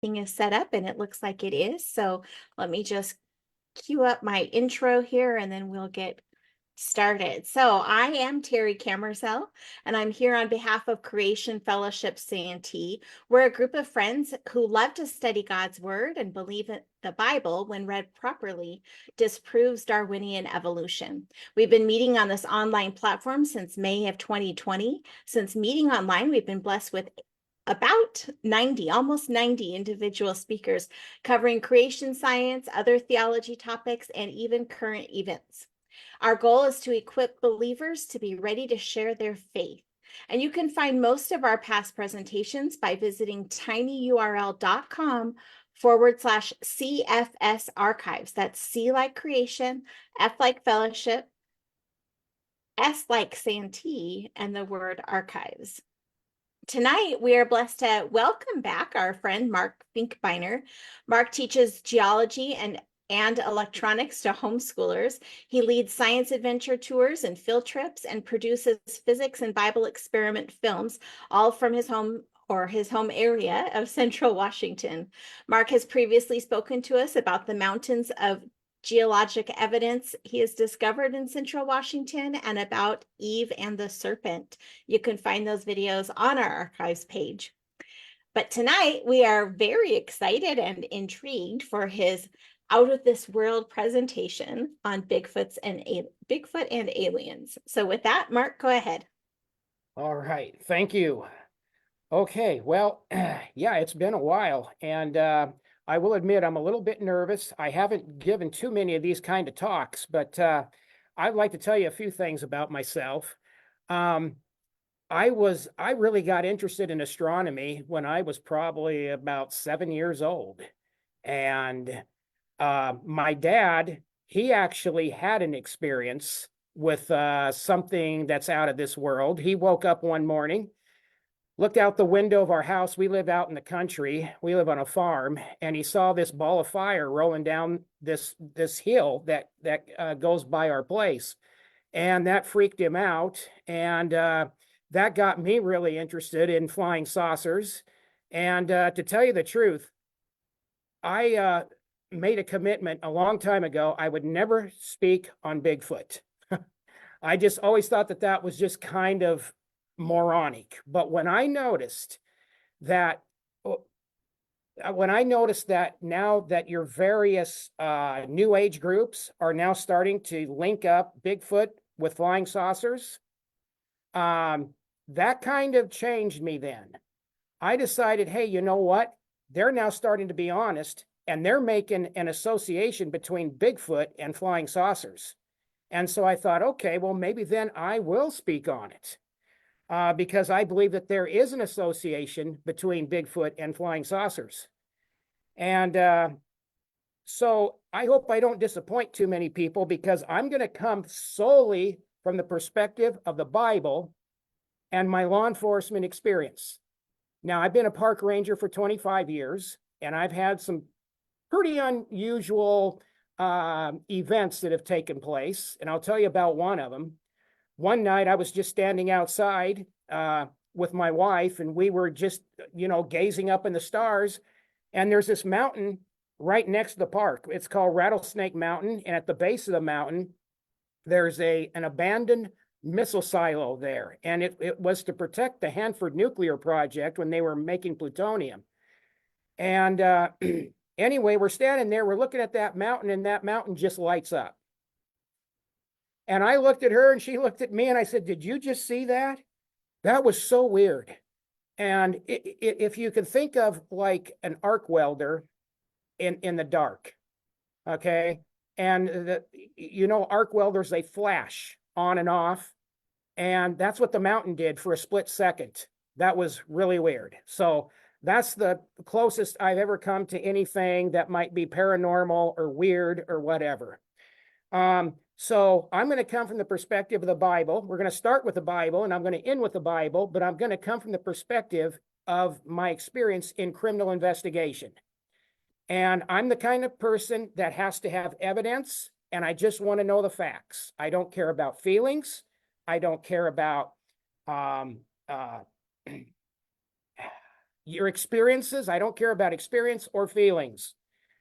Thing is set up and it looks like it is. So let me just cue up my intro here and then we'll get started. So I am Terry Camersell and I'm here on behalf of Creation Fellowship Santee. We're a group of friends who love to study God's word and believe that the Bible, when read properly, disproves Darwinian evolution. We've been meeting on this online platform since May of 2020. Since meeting online, we've been blessed with about 90, almost 90 individual speakers covering creation science, other theology topics, and even current events. Our goal is to equip believers to be ready to share their faith. And you can find most of our past presentations by visiting tinyurl.com/CFS archives. That's C like creation, F like fellowship, S like Santee, and the word archives. Tonight, we are blessed to welcome back our friend Mark Finkbeiner. Mark teaches geology and electronics to homeschoolers. He leads science adventure tours and field trips and produces physics and Bible experiment films, all from his home area of Central Washington. Mark has previously spoken to us about the mountains of geologic evidence he has discovered in Central Washington and about Eve and the serpent. You can find those videos on our archives page. But tonight we are very excited and intrigued for his out of this world presentation on Bigfoot and aliens. So with that, Mark, go ahead. All right, thank you. Okay, well, yeah, it's been a while, and I will admit I'm a little bit nervous. I haven't given too many of these kind of talks, but I'd like to tell you a few things about myself. Um, I really got interested in astronomy when I was probably about 7 years old, and my dad, he actually had an experience with something that's out of this world. He woke up one morning, looked out the window of our house. We live out in the country. We live on a farm, and he saw this ball of fire rolling down this hill that goes by our place, and that freaked him out. And that got me really interested in flying saucers. And to tell you the truth, I made a commitment a long time ago. I would never speak on Bigfoot. I just always thought that that was just kind of moronic. But when I noticed that now that your various new age groups are now starting to link up Bigfoot with flying saucers, that kind of changed me then. I decided, hey, you know what? They're now starting to be honest, and they're making an association between Bigfoot and flying saucers. And so I thought, okay, well, maybe then I will speak on it. Because I believe that there is an association between Bigfoot and flying saucers. And so I hope I don't disappoint too many people, because I'm going to come solely from the perspective of the Bible and my law enforcement experience. Now, I've been a park ranger for 25 years, and I've had some pretty unusual events that have taken place, and I'll tell you about one of them. One night I was just standing outside with my wife, and we were just, gazing up in the stars. And there's this mountain right next to the park. It's called Rattlesnake Mountain. And at the base of the mountain, there's an abandoned missile silo there. And it was to protect the Hanford nuclear project when they were making plutonium. And anyway, we're standing there, we're looking at that mountain, and that mountain just lights up. And I looked at her and she looked at me, and I said, did you just see that? That was so weird. And if you can think of like an arc welder in the dark, okay? And arc welders, they flash on and off. And that's what the mountain did for a split second. That was really weird. So that's the closest I've ever come to anything that might be paranormal or weird or whatever. So I'm going to come from the perspective of the Bible. We're going to start with the Bible, and I'm going to end with the Bible, but I'm going to come from the perspective of my experience in criminal investigation. And I'm the kind of person that has to have evidence, and I just want to know the facts. I don't care about feelings. I don't care about, your experiences. I don't care about experience or feelings.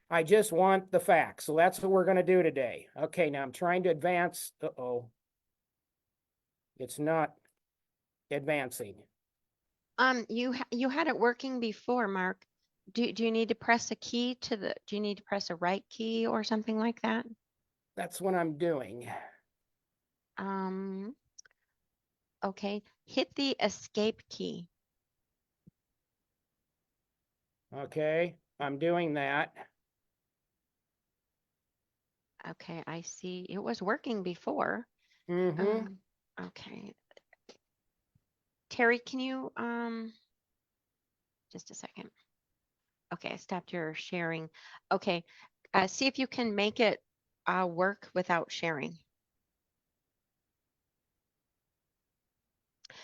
I just want the facts. So that's what we're going to do today. Okay, now I'm trying to advance. Uh-oh. It's not advancing. You had it working before, Mark. Do you need to press a key do you need to press a right key or something like that? That's what I'm doing. Um, okay. Hit the escape key. Okay, I'm doing that. Okay, I see. It was working before. Mm-hmm. Okay. Terry, can you just a second. Okay, I stopped your sharing. Okay. See if you can make it work without sharing.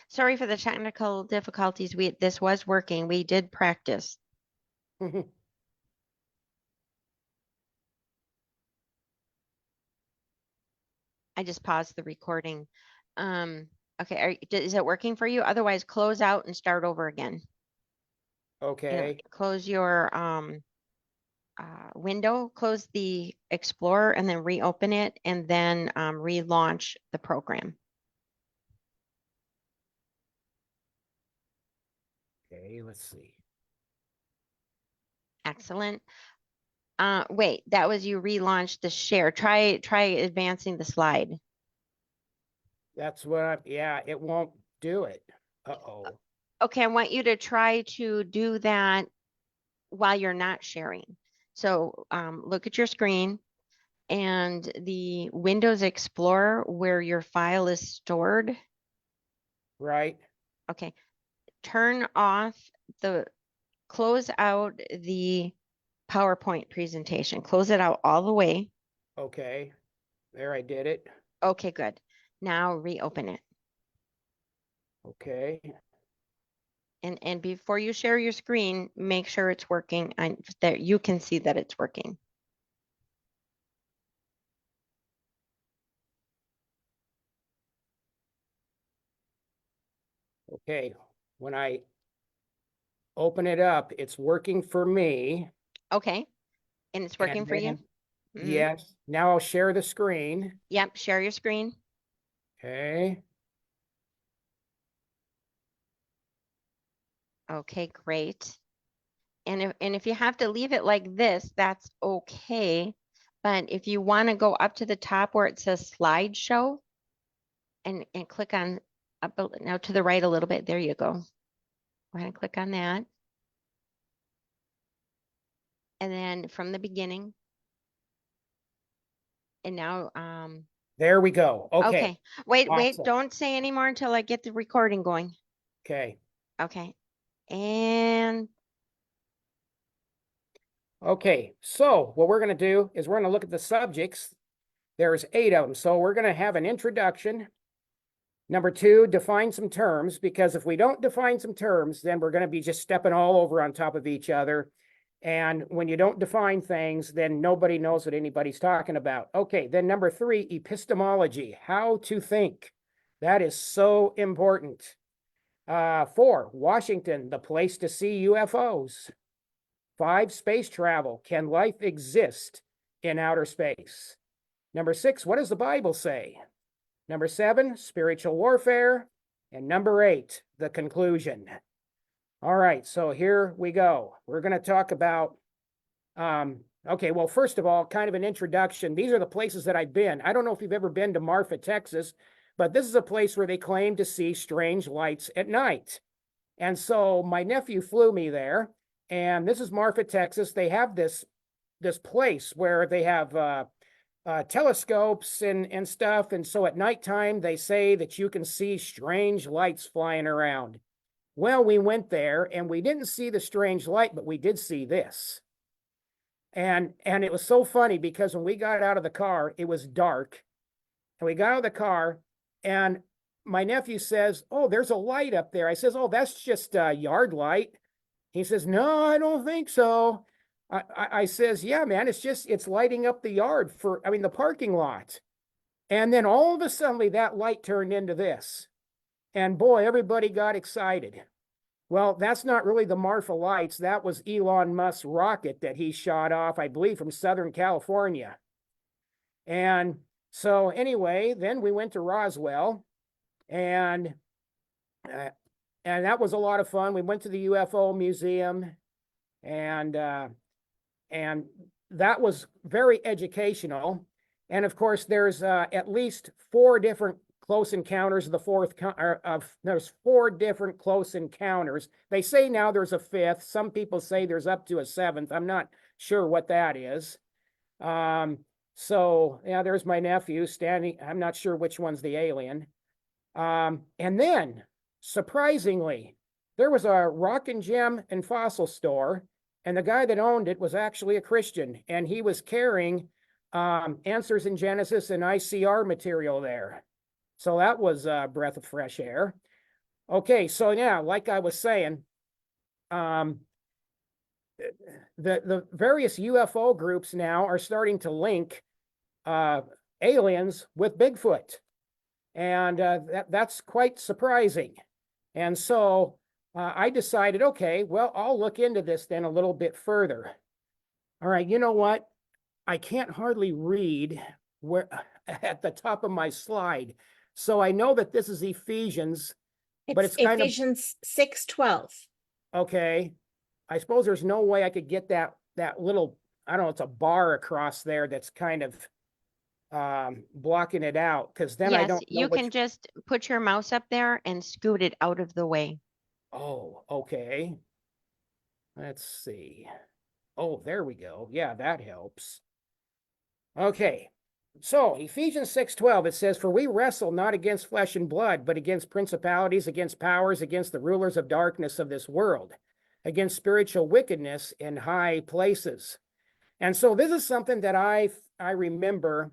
Sorry for the technical difficulties. This was working. We did practice. I just paused the recording. Okay, is it working for you? Otherwise, close out and start over again. Okay. Close your window, close the Explorer, and then reopen it, and then relaunch the program. Okay, let's see. Excellent. Wait, that was you relaunched the share. Try advancing the slide. That's what yeah, it won't do it. Uh-oh. Okay, I want you to try to do that while you're not sharing. So look at your screen and the Windows Explorer where your file is stored. Right. Okay, turn off close out the PowerPoint presentation. Close it out all the way. Okay. There, I did it. Okay, good. Now reopen it. Okay. And before you share your screen, make sure it's working and that you can see that it's working. Okay. When I open it up, it's working for me. Okay, and it's working And for you? then, yes. Now I'll share the screen. Yep, share your screen. Okay. Okay, great. And if you have to leave it like this, that's okay. But if you want to go up to the top where it says slideshow and click on up now to the right a little bit, there you go. Go ahead and click on that. And then from the beginning. And now There we go. Okay. Wait, Awesome. don't say anymore until I get the recording going. Okay. Okay. And Okay. So what we're going to do is we're going to look at the subjects. There's 8 of them. So we're going to have an introduction. Number 2, define some terms, because if we don't define some terms, then we're going to be just stepping all over on top of each other. And when you don't define things, then nobody knows what anybody's talking about. Okay, then number 3, epistemology, how to think. That is so important. 4, Washington, the place to see UFOs. 5, space travel. Can life exist in outer space? Number 6, what does the Bible say? Number 7, spiritual warfare. And number 8, the conclusion. All right, so here we go. We're going to talk about, okay, well, first of all, kind of an introduction. These are the places that I've been. I don't know if you've ever been to Marfa, Texas, but this is a place where they claim to see strange lights at night. And so my nephew flew me there, and this is Marfa, Texas. They have this place where they have telescopes and stuff. And so at nighttime, they say that you can see strange lights flying around. Well, we went there and we didn't see the strange light, but we did see this. And it was so funny because when we got out of the car, it was dark. And we got out of the car and my nephew says, "Oh, there's a light up there." I says, "Oh, that's just a yard light." He says, "No, I don't think so." I says, "Yeah, man, it's lighting up the yard the parking lot." And then all of a sudden that light turned into this. And boy, everybody got excited. Well, that's not really the Marfa Lights. That was Elon Musk's rocket that he shot off, I believe, from Southern California. And so anyway, then we went to Roswell, and uh, and that was a lot of fun. We went to the UFO museum, and that was very educational. And of course, there's at least 4 different close encounters of the there's 4 different close encounters. They say now there's a 5th. Some people say there's up to a 7th. I'm not sure what that is. So yeah, there's my nephew standing. I'm not sure which one's the alien. And then, surprisingly, there was a rock and gem and fossil store, and the guy that owned it was actually a Christian, and he was carrying Answers in Genesis and ICR material there. So that was a breath of fresh air. Okay, so yeah, like I was saying, the various UFO groups now are starting to link aliens with Bigfoot. And that's quite surprising. And so I decided, okay, well, I'll look into this then a little bit further. All right, you know what? I can't hardly read where at the top of my slide. So I know that this is Ephesians, but it's kind of Ephesians 6:12. okay. I suppose there's no way I could get that little, I don't know, it's a bar across there that's kind of blocking it out, because then I Yes, don't know you can just put your mouse up there and scoot it out of the way. Oh, okay. Let's see. Oh, there we go. Yeah, that helps. Okay. So Ephesians 6:12, it says, "For we wrestle not against flesh and blood, but against principalities, against powers, against the rulers of darkness of this world, against spiritual wickedness in high places." And so this is something that I remember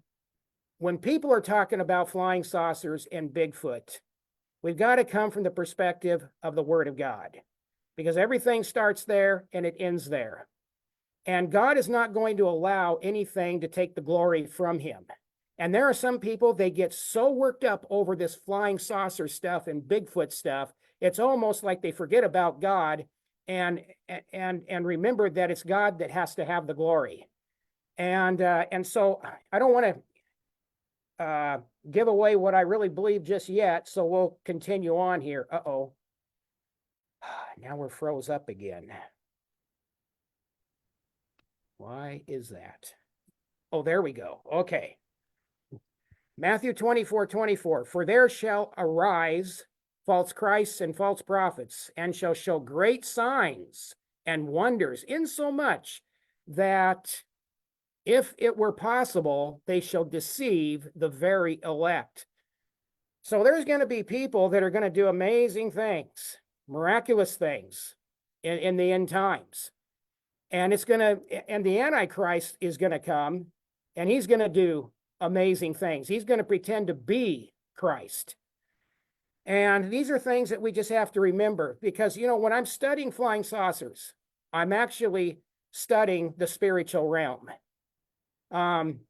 when people are talking about flying saucers and Bigfoot. We've got to come from the perspective of the Word of God, because everything starts there and it ends there. And God is not going to allow anything to take the glory from him. And there are some people, they get so worked up over this flying saucer stuff and Bigfoot stuff, it's almost like they forget about God and remember that it's God that has to have the glory. And so I don't want to give away what I really believe just yet, so we'll continue on here. Uh-oh. Now we're froze up again. Why is that? Oh, there we go. Okay. Matthew 24:24. "For there shall arise false Christs and false prophets, and shall show great signs and wonders, insomuch that if it were possible, they shall deceive the very elect." So there's going to be people that are going to do amazing things, miraculous things in the end times. And the Antichrist is going to come, and he's going to do amazing things. He's going to pretend to be Christ. And these are things that we just have to remember, because, when I'm studying flying saucers, I'm actually studying the spiritual realm. And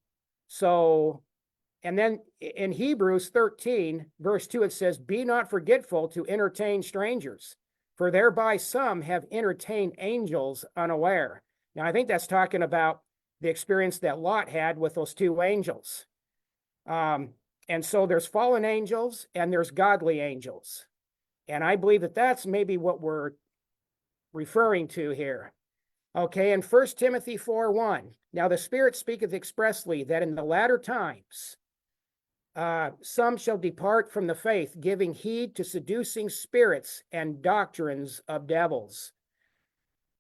then in Hebrews 13, verse 2, it says, "Be not forgetful to entertain strangers, for thereby some have entertained angels unaware." Now, I think that's talking about the experience that Lot had with those 2 angels. And so there's fallen angels and there's godly angels. And I believe that that's maybe what we're referring to here. Okay, in 1 Timothy 4:1, "Now the Spirit speaketh expressly that in the latter times some shall depart from the faith, giving heed to seducing spirits and doctrines of devils."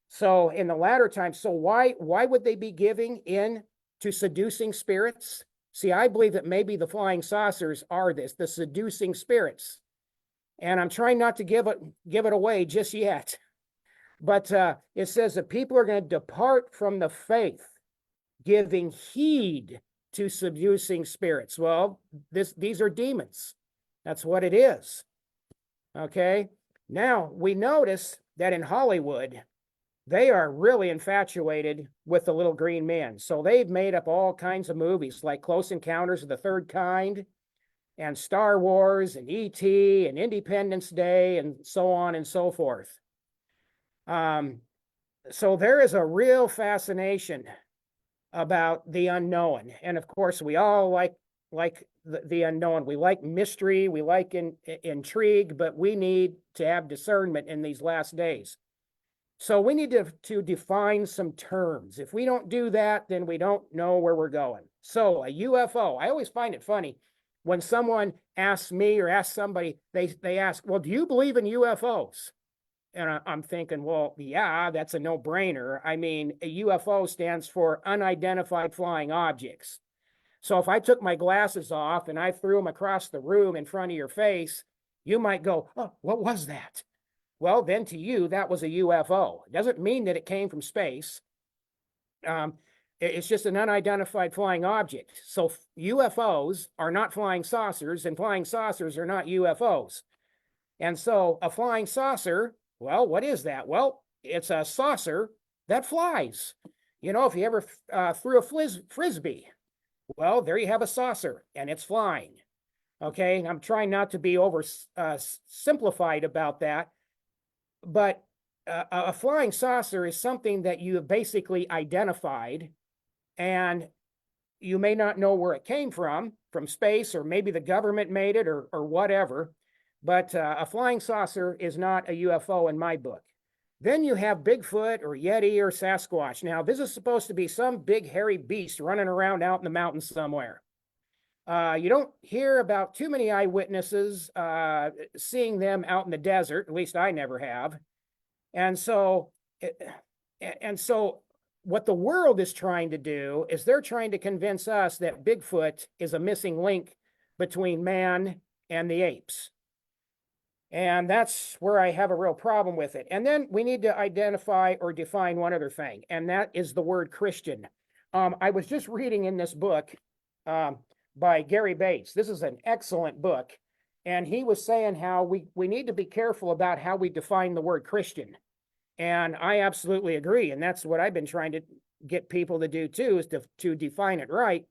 So in the latter times, so why would they be giving in to seducing spirits? See, I believe that maybe the flying saucers are the seducing spirits. And I'm trying not to give it away just yet. But it says that people are going to depart from the faith, giving heed to seducing spirits. Well, these are demons. That's what it is. Okay. Now we notice that in Hollywood, they are really infatuated with the little green men. So they've made up all kinds of movies like Close Encounters of the Third Kind and Star Wars and E.T. and Independence Day and so on and so forth. So there is a real fascination about the unknown. And of course, we all like the unknown. We like mystery, we like intrigue, but we need to have discernment in these last days. So we need to define some terms. If we don't do that, then we don't know where we're going. So a UFO, I always find it funny when someone asks me or asks somebody, they ask, well, do you believe in UFOs? And I'm thinking, well, yeah, that's a no-brainer. I mean, a UFO stands for unidentified flying objects. So if I took my glasses off and I threw them across the room in front of your face, you might go, oh, what was that? Well, then to you, that was a UFO. It doesn't mean that it came from space. It's just an unidentified flying object. So UFOs are not flying saucers, and flying saucers are not UFOs. And so a flying saucer, well, what is that? Well, it's a saucer that flies. You know, if you ever threw a frisbee, well, there you have a saucer and it's flying. Okay, I'm trying not to be over simplified about that, but a flying saucer is something that you have basically identified, and you may not know where it came from space, or maybe the government made it, or whatever. But a flying saucer is not a UFO in my book. Then you have Bigfoot or Yeti or Sasquatch. Now, this is supposed to be some big hairy beast running around out in the mountains somewhere. You don't hear about too many eyewitnesses seeing them out in the desert. At least I never have. And so what the world is trying to do is they're trying to convince us that Bigfoot is a missing link between man and the apes. And that's where I have a real problem with it. And then we need to identify or define one other thing, and that is the word Christian. I was just reading in this book by Gary Bates. This is an excellent book. And he was saying how we need to be careful about how we define the word Christian. And I absolutely agree. And that's what I've been trying to get people to do too, is to define it right.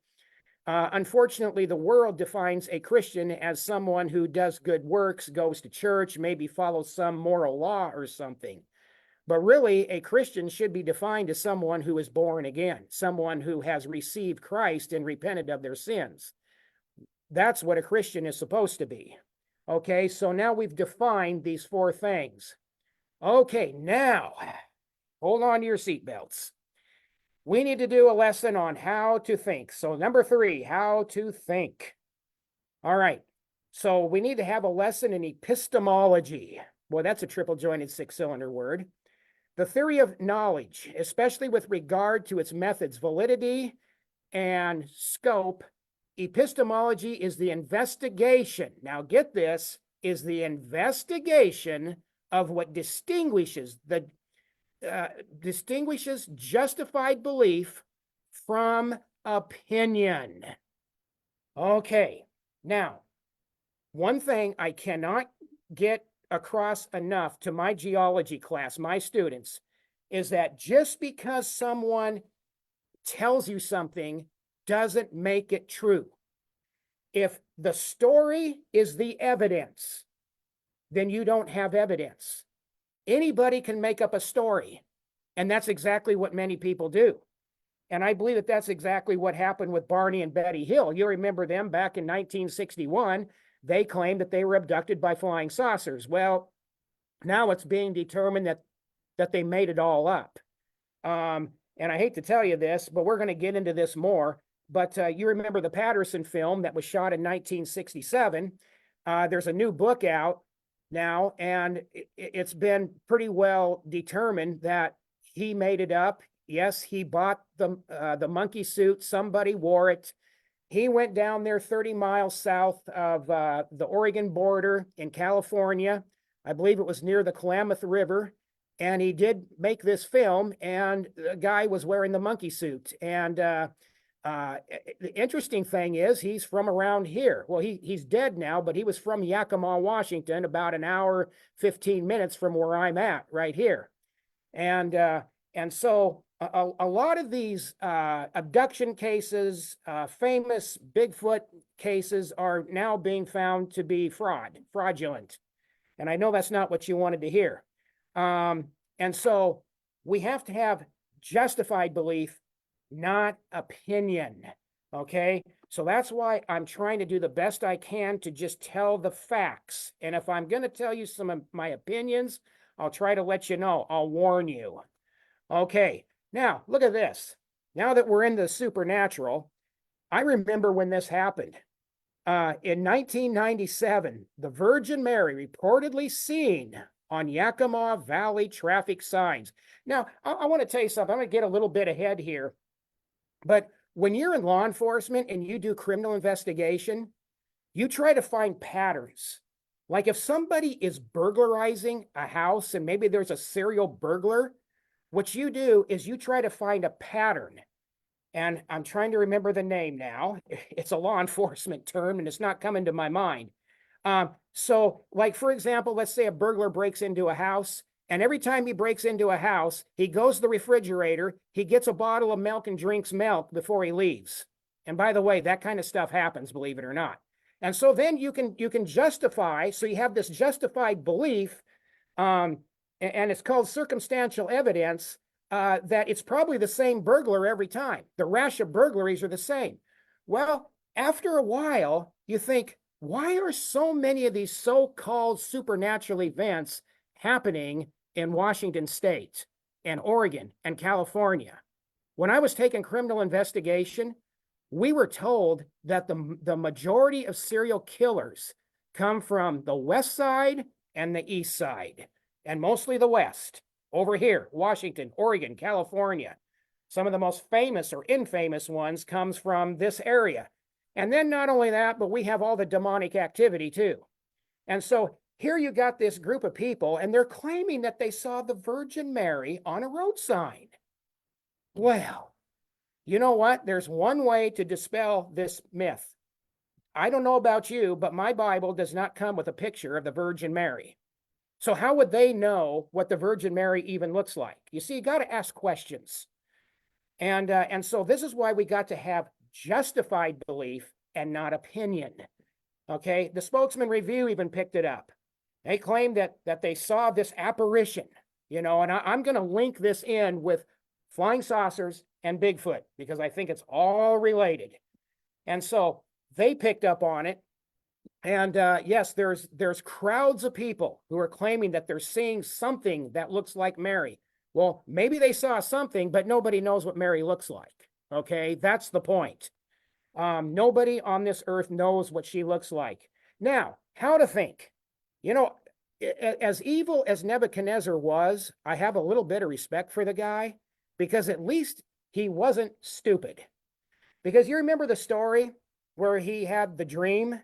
Unfortunately, the world defines a Christian as someone who does good works, goes to church, maybe follows some moral law or something. But really, a Christian should be defined as someone who is born again, someone who has received Christ and repented of their sins. That's what a Christian is supposed to be. Okay, so now we've defined these four things. Okay, now, hold on to your seatbelts. We need to do a lesson on how to think. So number 3, how to think. All right, so we need to have a lesson in epistemology. Boy, that's a triple jointed 6-cylinder word. The theory of knowledge, especially with regard to its methods, validity, and scope. Epistemology is the investigation. Now get this, is the investigation of what distinguishes justified belief from opinion. Okay, now, one thing I cannot get across enough to my geology class, my students, is that just because someone tells you something doesn't make it true. If the story is the evidence, then you don't have evidence. Anybody can make up a story, and that's exactly what many people do. And I believe that that's exactly what happened with Barney and Betty Hill. You remember them back in 1961. They claimed that they were abducted by flying saucers. Well, now it's being determined that they made it all up. And I hate to tell you this, but we're going to get into this more. But you remember the Patterson film that was shot in 1967. There's a new book out now, and it's been pretty well determined that he made it up. Yes, he bought the monkey suit. Somebody wore it. He went down there 30 miles south of the Oregon border in California. I believe it was near the Klamath River. And he did make this film, and the guy was wearing the monkey suit. And the interesting thing is he's from around here. Well, he's dead now, but he was from Yakima, Washington, about an hour, 15 minutes from where I'm at right here. And so a lot of these abduction cases, famous Bigfoot cases, are now being found to be fraudulent. And I know that's not what you wanted to hear. And so we have to have justified belief, not opinion. Okay. So that's why I'm trying to do the best I can to just tell the facts. And if I'm going to tell you some of my opinions, I'll try to let you know. I'll warn you. Okay. Now, look at this. Now that we're in the supernatural, I remember when this happened. In 1997, the Virgin Mary reportedly seen on Yakima Valley traffic signs. Now, I want to tell you something. I'm going to get a little bit ahead here. But when you're in law enforcement and you do criminal investigation, you try to find patterns. Like if somebody is burglarizing a house and maybe there's a serial burglar, what you do is you try to find a pattern. And I'm trying to remember the name now. It's a law enforcement term and it's not coming to my mind. So, like, for example, let's say a burglar breaks into a house, and every time he breaks into a house, he goes to the refrigerator, he gets a bottle of milk and drinks milk before he leaves. And by the way, that kind of stuff happens, believe it or not. And so then you can justify, so you have this justified belief, and it's called circumstantial evidence, that it's probably the same burglar every time. The rash of burglaries are the same. Well, after a while, you think, why are so many of these so-called supernatural events happening in Washington State and Oregon and California? When I was taking criminal investigation, we were told that the majority of serial killers come from the west side and the east side, and mostly the west. Over here, Washington, Oregon, California. Some of the most famous or infamous ones comes from this area. And then not only that, but we have all the demonic activity too. And so here you got this group of people, and they're claiming that they saw the Virgin Mary on a road sign. Well, you know what? There's one way to dispel this myth. I don't know about you, but my Bible does not come with a picture of the Virgin Mary. So how would they know what the Virgin Mary even looks like? You see, you got to ask questions. And so this is why we got to have justified belief and not opinion. Okay, the Spokesman Review even picked it up. They claimed that they saw this apparition, and I'm going to link this in with flying saucers and Bigfoot because I think it's all related. And so they picked up on it. And yes, there's crowds of people who are claiming that they're seeing something that looks like Mary. Well, maybe they saw something, but nobody knows what Mary looks like. Okay, that's the point. Nobody on this earth knows what she looks like. Now, how to think? As evil as Nebuchadnezzar was, I have a little bit of respect for the guy because at least he wasn't stupid. Because you remember the story where he had the dream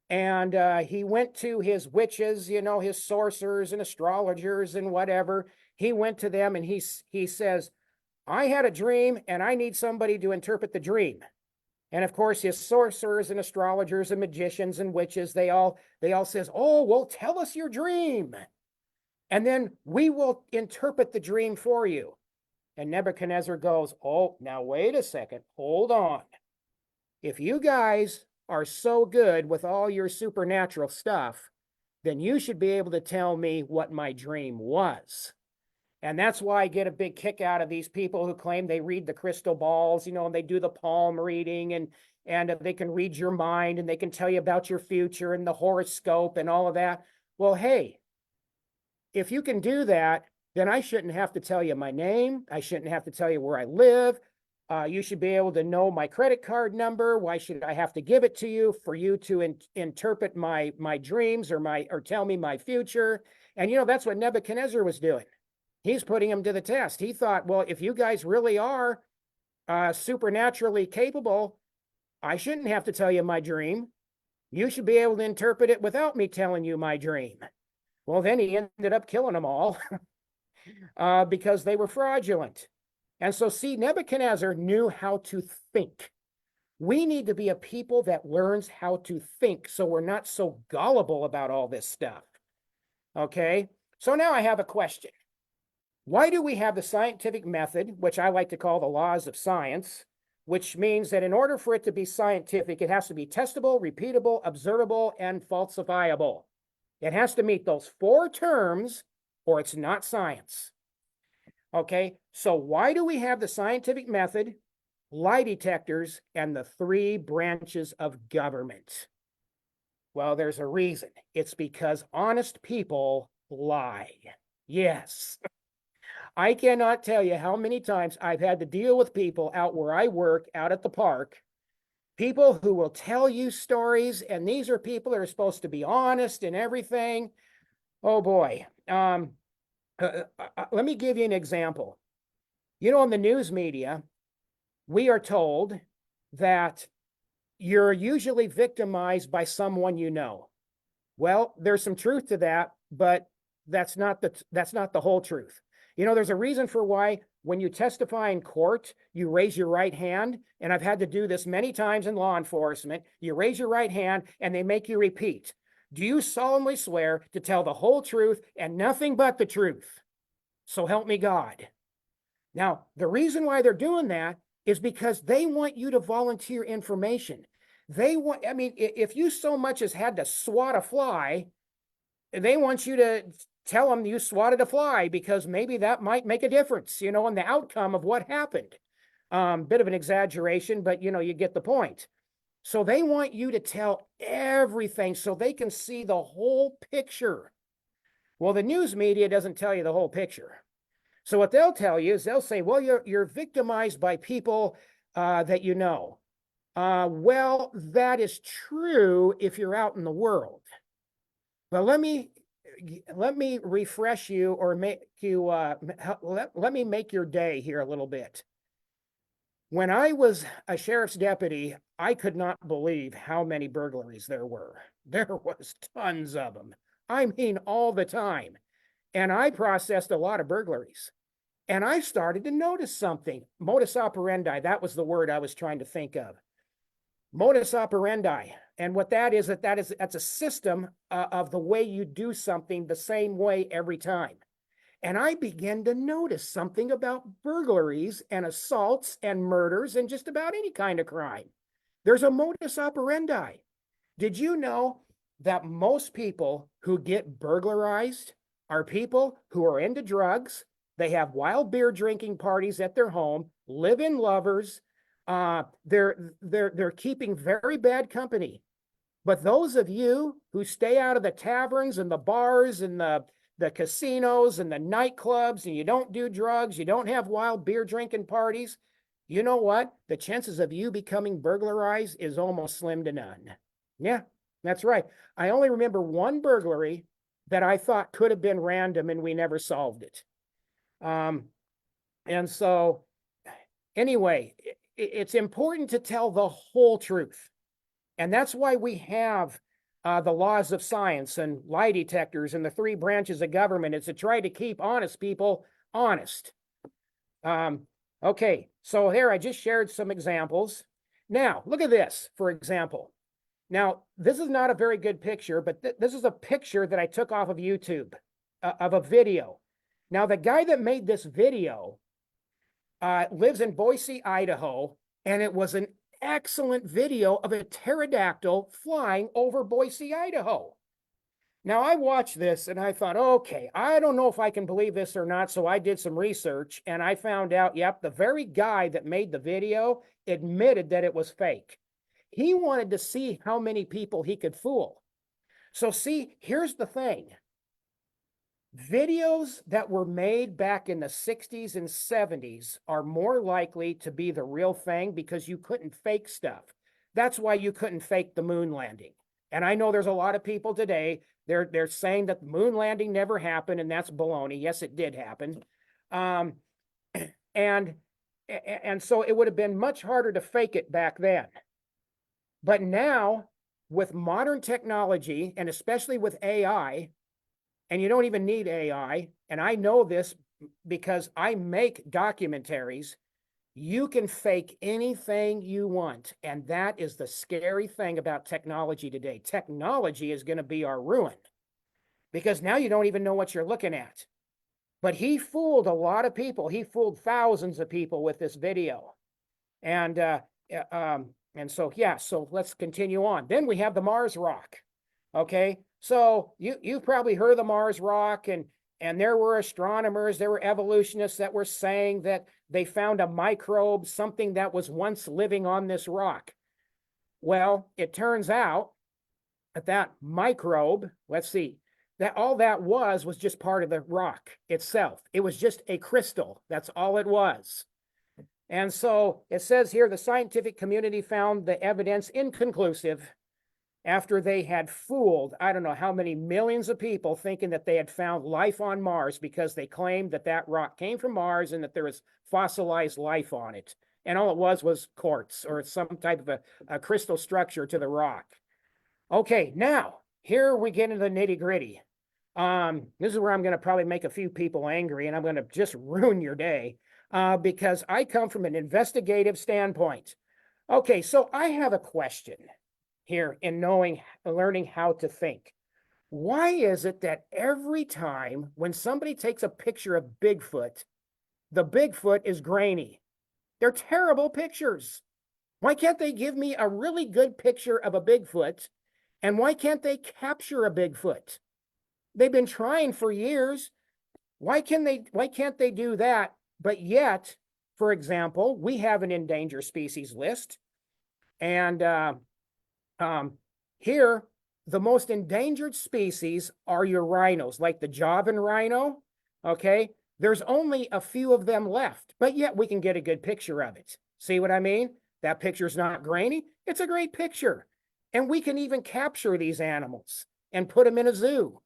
and he went to his witches, his sorcerers and astrologers and whatever. He went to them and he says, I had a dream and I need somebody to interpret the dream. And of course, his sorcerers and astrologers and magicians and witches, they all says, oh, well, tell us your dream. And then we will interpret the dream for you. And Nebuchadnezzar goes, oh, now wait a second, hold on. If you guys are so good with all your supernatural stuff, then you should be able to tell me what my dream was. And that's why I get a big kick out of these people who claim they read the crystal balls, and they do the palm reading and they can read your mind and they can tell you about your future and the horoscope and all of that. Well, hey, if you can do that, then I shouldn't have to tell you my name. I shouldn't have to tell you where I live. You should be able to know my credit card number. Why should I have to give it to you for you to interpret my dreams or tell me my future? And that's what Nebuchadnezzar was doing. He's putting him to the test. He thought, well, if you guys really are supernaturally capable, I shouldn't have to tell you my dream. You should be able to interpret it without me telling you my dream. Well, then he ended up killing them all because they were fraudulent. And so, see, Nebuchadnezzar knew how to think. We need to be a people that learns how to think so we're not so gullible about all this stuff. Okay, so now I have a question. Why do we have the scientific method, which I like to call the laws of science, which means that in order for it to be scientific, it has to be testable, repeatable, observable, and falsifiable. It has to meet those 4 terms or it's not science. Okay, so why do we have the scientific method, lie detectors, and the 3 branches of government? Well, there's a reason. It's because honest people lie. Yes. I cannot tell you how many times I've had to deal with people out where I work, out at the park, people who will tell you stories, and these are people that are supposed to be honest and everything. Oh boy. Let me give you an example. You know, in the news media, we are told that you're usually victimized by someone you know. Well, there's some truth to that, but that's not the whole truth. You know, there's a reason for why when you testify in court, you raise your right hand, and I've had to do this many times in law enforcement. You raise your right hand and they make you repeat. Do you solemnly swear to tell the whole truth and nothing but the truth? So help me God. Now, the reason why they're doing that is because they want you to volunteer information. They want, I mean, if you so much as had to swat a fly, they want you to tell them you swatted a fly because maybe that might make a difference, you know, in the outcome of what happened. Bit of an exaggeration, but you know, you get the point. So they want you to tell everything so they can see the whole picture. Well, the news media doesn't tell you the whole picture. So what they'll tell you is they'll say, well, you're victimized by people that you know. Well, that is true if you're out in the world. But let me refresh you or make you let me make your day here a little bit. When I was a sheriff's deputy, I could not believe how many burglaries there were. There was tons of them. I mean, all the time. And I processed a lot of burglaries. And I started to notice something. Modus operandi, that was the word I was trying to think of. Modus operandi. And what that's a system of the way you do something the same way every time. And I began to notice something about burglaries and assaults and murders and just about any kind of crime. There's a modus operandi. Did you know that most people who get burglarized are people who are into drugs? They have wild beer drinking parties at their home, live-in lovers. They're keeping very bad company. But those of you who stay out of the taverns and the bars and the casinos and the nightclubs, and you don't do drugs, you don't have wild beer drinking parties, you know what? The chances of you becoming burglarized is almost slim to none. Yeah, that's right. I only remember one burglary that I thought could have been random and we never solved it. And so anyway, it's important to tell the whole truth. And that's why we have the laws of science and lie detectors and the 3 branches of government, is to try to keep honest people honest. Okay, so here I just shared some examples. Now, look at this, for example. Now, this is not a very good picture, but this is a picture that I took off of YouTube, of a video. Now, the guy that made this video lives in Boise, Idaho, and it was an excellent video of a pterodactyl flying over Boise, Idaho. Now, I watched this and I thought, okay, I don't know if I can believe this or not. So I did some research and I found out, yep, the very guy that made the video admitted that it was fake. He wanted to see how many people he could fool. So see, here's the thing. Videos that were made back in the 60s and 70s are more likely to be the real thing because you couldn't fake stuff. That's why you couldn't fake the moon landing. And I know there's a lot of people today, they're saying that the moon landing never happened, and that's baloney. Yes, it did happen. And so it would have been much harder to fake it back then. But now, with modern technology, and especially with AI, and you don't even need AI, and I know this because I make documentaries, you can fake anything you want. And that is the scary thing about technology today. Technology is going to be our ruin because now you don't even know what you're looking at. But he fooled a lot of people. He fooled thousands of people with this video. And so, yeah, so let's continue on. Then we have the Mars rock. Okay, so you've probably heard of the Mars rock, and and there were astronomers, there were evolutionists that were saying that they found a microbe, something that was once living on this rock. Well, it turns out that that microbe, let's see, that all that was just part of the rock itself. It was just a crystal. That's all it was. And so it says here, the scientific community found the evidence inconclusive after they had fooled, I don't know how many millions of people, thinking that they had found life on Mars because they claimed that that rock came from Mars and that there was fossilized life on it. And all it was quartz or some type of a crystal structure to the rock. Okay, now here we get into the nitty gritty. This is where I'm going to probably make a few people angry, and I'm going to just ruin your day because I come from an investigative standpoint. Okay, so I have a question here in learning how to think. Why is it that every time when somebody takes a picture of Bigfoot, the Bigfoot is grainy? They're terrible pictures. Why can't they give me a really good picture of a Bigfoot? And why can't they capture a Bigfoot? They've been trying for years. Why can't they do that? But yet, for example, we have an endangered species list. And here, the most endangered species are your rhinos, like the Javan rhino. Okay, there's only a few of them left, but yet we can get a good picture of it. See what I mean? That picture's not grainy. It's a great picture. And we can even capture these animals and put them in a zoo.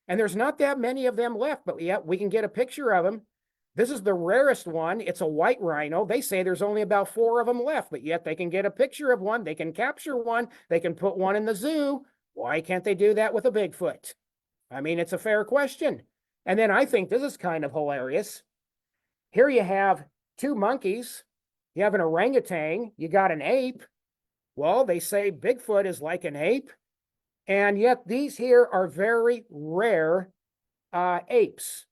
And there's not that many of them left, but yet we can get a picture of them. This is the rarest one. It's a white rhino. They say there's only about 4 of them left, but yet they can get a picture of one. They can capture one. They can put one in the zoo. Why can't they do that with a Bigfoot? I mean, it's a fair question. And then I think this is kind of hilarious. Here you have 2 monkeys. You have an orangutan. You got an ape. Well, they say Bigfoot is like an ape. And yet these here are very rare apes.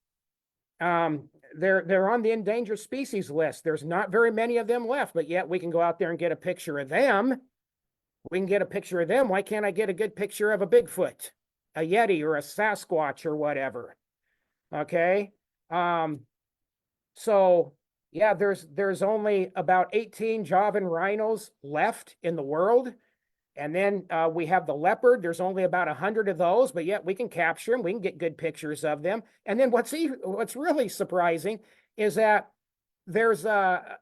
They're on the endangered species list. There's not very many of them left, but yet we can go out there and get a picture of them. We can get a picture of them. Why can't I get a good picture of a Bigfoot, a Yeti, or a Sasquatch, or whatever? Okay. So yeah, there's only about 18 Javan rhinos left in the world. And then we have the leopard. There's only about 100 of those, but yet we can capture them. We can get good pictures of them. And then what's really surprising is that there's how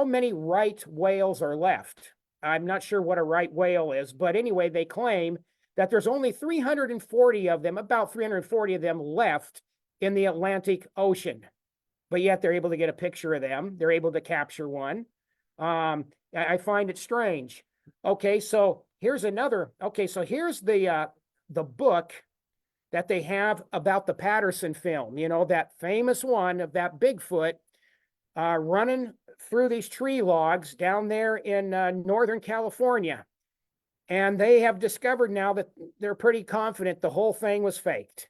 many right whales are left? I'm not sure what a right whale is, but anyway, they claim that there's only 340 of them, about 340 of them left in the Atlantic Ocean. But yet they're able to get a picture of them. They're able to capture one. I find it strange. Okay, so here's another. Okay, so here's the book that they have about the Patterson film. You know, that famous one of that Bigfoot running through these tree logs down there in Northern California. And they have discovered now that they're pretty confident the whole thing was faked.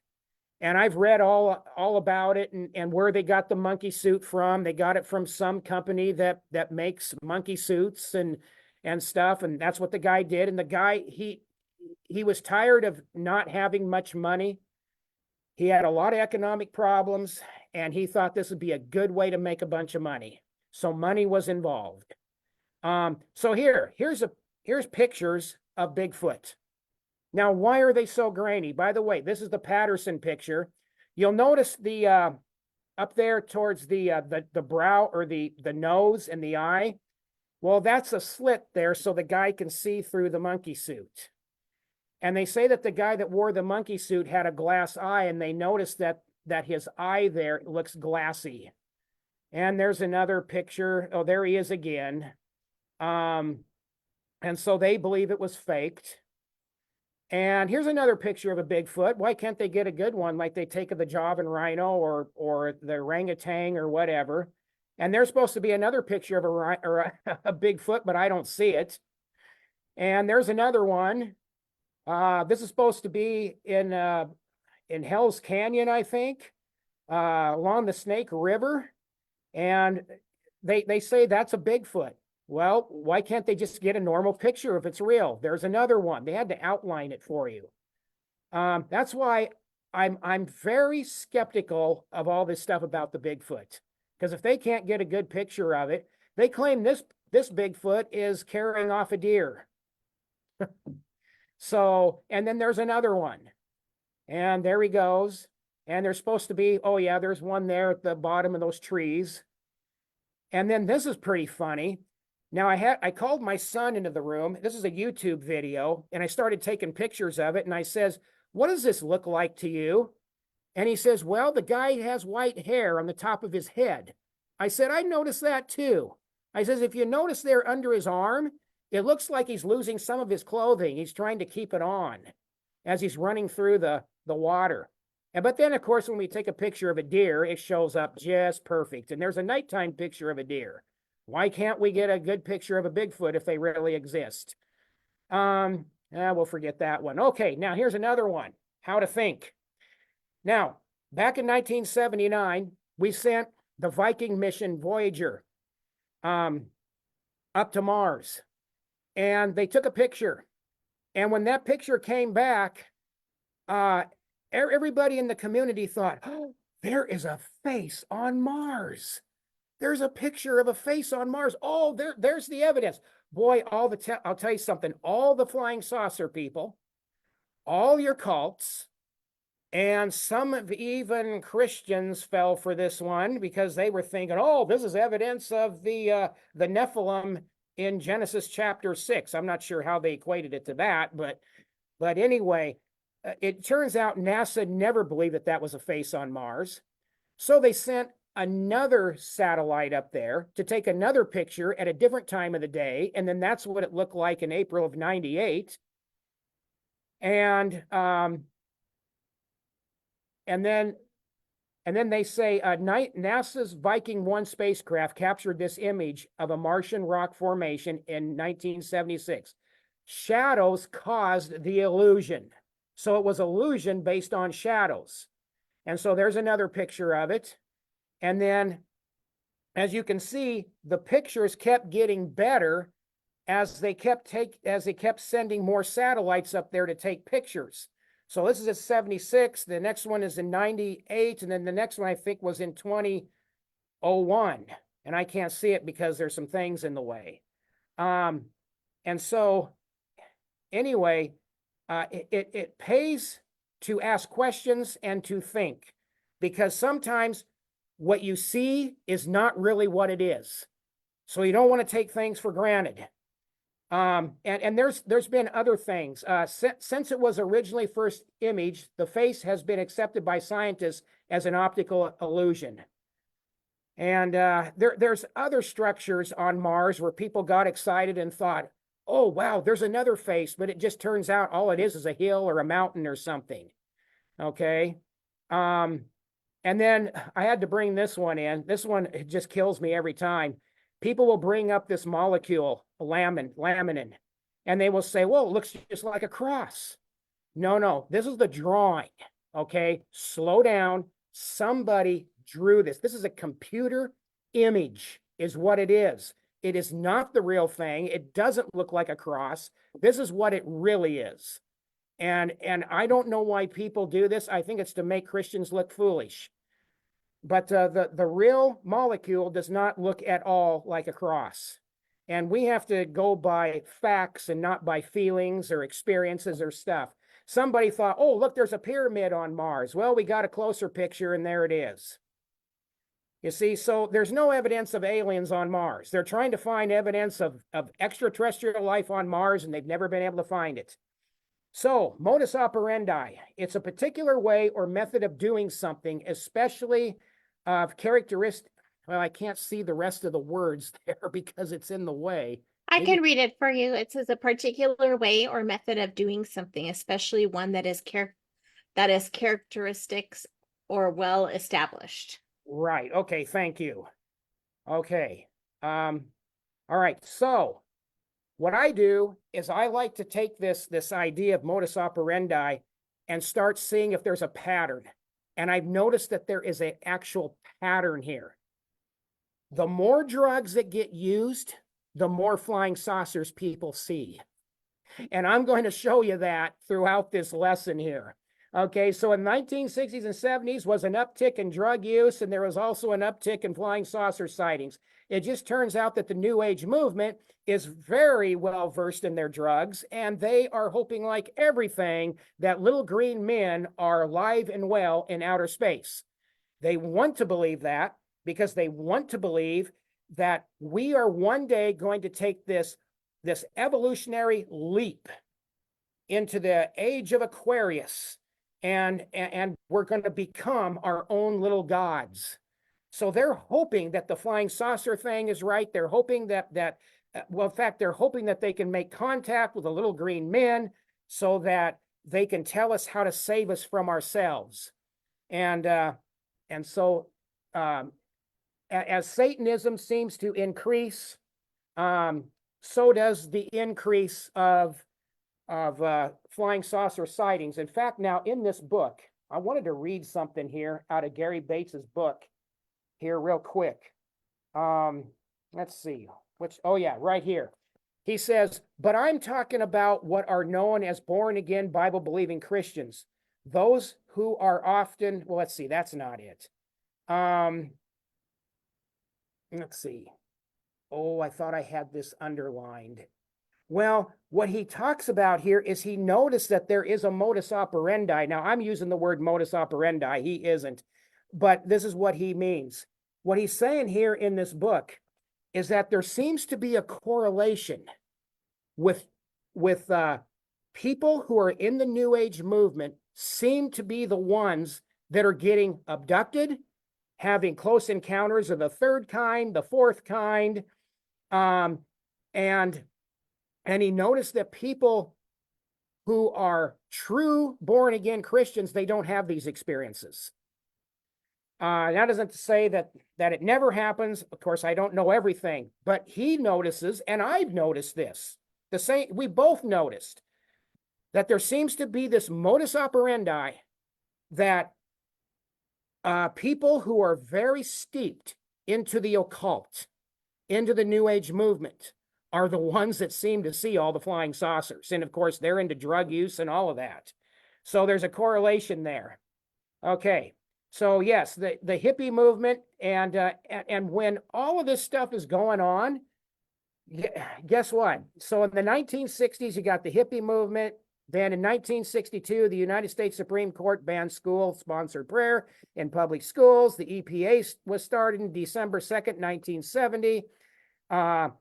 And I've read all about it and where they got the monkey suit from. They got it from some company that makes monkey suits and stuff. And that's what the guy did. And the guy, he was tired of not having much money. He had a lot of economic problems, and he thought this would be a good way to make a bunch of money. So money was involved. So here's pictures of Bigfoot. Now, why are they so grainy? By the way, this is the Patterson picture. You'll notice the up there towards the brow or the nose and the eye. Well, that's a slit there so the guy can see through the monkey suit. And they say that the guy that wore the monkey suit had a glass eye, and they noticed that his eye there looks glassy. And there's another picture. Oh, there he is again. And so they believe it was faked. And here's another picture of a Bigfoot. Why can't they get a good one like they take of the Javan rhino or the orangutan or whatever? And there's supposed to be another picture of a Bigfoot, but I don't see it. And there's another one. This is supposed to be in Hell's Canyon, I think, along the Snake River. And they say that's a Bigfoot. Well, why can't they just get a normal picture if it's real? There's another one. They had to outline it for you. That's why I'm very skeptical of all this stuff about the Bigfoot, because if they can't get a good picture of it, they claim this Bigfoot is carrying off a deer. So, and then there's another one, and there he goes. And there's supposed to be, oh yeah, there's one there at the bottom of those trees. And then this is pretty funny. Now I called my son into the room. This is a YouTube video, and I started taking pictures of it. And I says, "What does this look like to you?" And he says, "Well, the guy has white hair on the top of his head." I said, "I noticed that too." I says, "If you notice there under his arm, it looks like he's losing some of his clothing. He's trying to keep it on as he's running through the water." But then, of course, when we take a picture of a deer, it shows up just perfect. And there's a nighttime picture of a deer. Why can't we get a good picture of a Bigfoot if they really exist? We'll forget that one. Okay, now here's another one. How to think. Now, back in 1979, we sent the Viking mission Voyager up to Mars. And they took a picture. And when that picture came back, everybody in the community thought, oh, there is a face on Mars. There's a picture of a face on Mars. Oh, there's the evidence. Boy, I'll tell you something. All the flying saucer people, all your cults, and some of even Christians fell for this one because they were thinking, oh, this is evidence of the Nephilim in Genesis chapter 6. I'm not sure how they equated it to that, but anyway, it turns out NASA never believed that that was a face on Mars. So they sent another satellite up there to take another picture at a different time of the day. And then that's what it looked like in April of 98. And then they say NASA's Viking 1 spacecraft captured this image of a Martian rock formation in 1976. Shadows caused the illusion. So it was illusion based on shadows. And so there's another picture of it. And then, as you can see, the pictures kept getting better as they kept sending more satellites up there to take pictures. So this is at 76, the next one is in 98, and then the next one I think was in 2001. And I can't see it because there's some things in the way. And so anyway, it pays to ask questions and to think, because sometimes what you see is not really what it is. So you don't want to take things for granted. And there's been other things. Since it was originally first imaged, the face has been accepted by scientists as an optical illusion. And there's other structures on Mars where people got excited and thought, oh, wow, there's another face, but it just turns out all it is a hill or a mountain or something. Okay. And then I had to bring this one in. This one, it just kills me every time. People will bring up this molecule, laminin, and they will say, well, it looks just like a cross. No, this is the drawing. Okay, slow down. Somebody drew this. This is a computer image is what it is. It is not the real thing. It doesn't look like a cross. This is what it really is. And I don't know why people do this. I think it's to make Christians look foolish. But the real molecule does not look at all like a cross. And we have to go by facts and not by feelings or experiences or stuff. Somebody thought, oh, look, there's a pyramid on Mars. Well, we got a closer picture and there it is. You see, so there's no evidence of aliens on Mars. They're trying to find evidence of extraterrestrial life on Mars, and they've never been able to find it. So, modus operandi, it's a particular way or method of doing something, especially of characteristic. Well, I can't see the rest of the words there because it's in the way. I can read it for you. It says a particular way or method of doing something, especially one that is characteristics or well established. Right. Okay. Thank you. Okay. All right. So what I do is I like to take this idea of modus operandi and start seeing if there's a pattern. And I've noticed that there is an actual pattern here. The more drugs that get used, the more flying saucers people see. And I'm going to show you that throughout this lesson here. Okay, so in 1960s and 70s was an uptick in drug use, and there was also an uptick in flying saucer sightings. It just turns out that the New Age movement is very well versed in their drugs, and they are hoping, like everything, that little green men are alive and well in outer space. They want to believe that because they want to believe that we are one day going to take this evolutionary leap into the age of Aquarius, and we're going to become our own little gods. So they're hoping that the flying saucer thing is right. They're hoping that well, in fact, they're hoping that they can make contact with the little green men so that they can tell us how to save us from ourselves. And so as Satanism seems to increase, so does the increase of flying saucer sightings. In fact, now in this book, I wanted to read something here out of Gary Bates's book here real quick. Let's see, oh yeah, right here. He says, but I'm talking about what are known as born again Bible believing Christians. Those who are often, well, let's see, that's not it. Let's see. Oh, I thought I had this underlined. Well, what he talks about here is he noticed that there is a modus operandi. Now, I'm using the word modus operandi. He isn't. But this is what he means. What he's saying here in this book is that there seems to be a correlation with people who are in the New Age movement seem to be the ones that are getting abducted, having close encounters of the third kind, the fourth kind, and he noticed that people who are true born again Christians, they don't have these experiences. That doesn't say that it never happens. Of course, I don't know everything, but he notices, and I've noticed this. The same, we both noticed that there seems to be this modus operandi that people who are very steeped into the occult, into the New Age movement, are the ones that seem to see all the flying saucers. And of course, they're into drug use and all of that. So there's a correlation there. Okay. So yes, the hippie movement, and when all of this stuff is going on, guess what? So in the 1960s, you got the hippie movement. Then in 1962, the United States Supreme Court banned school-sponsored prayer in public schools. The EPA was started in December 2nd, 1970.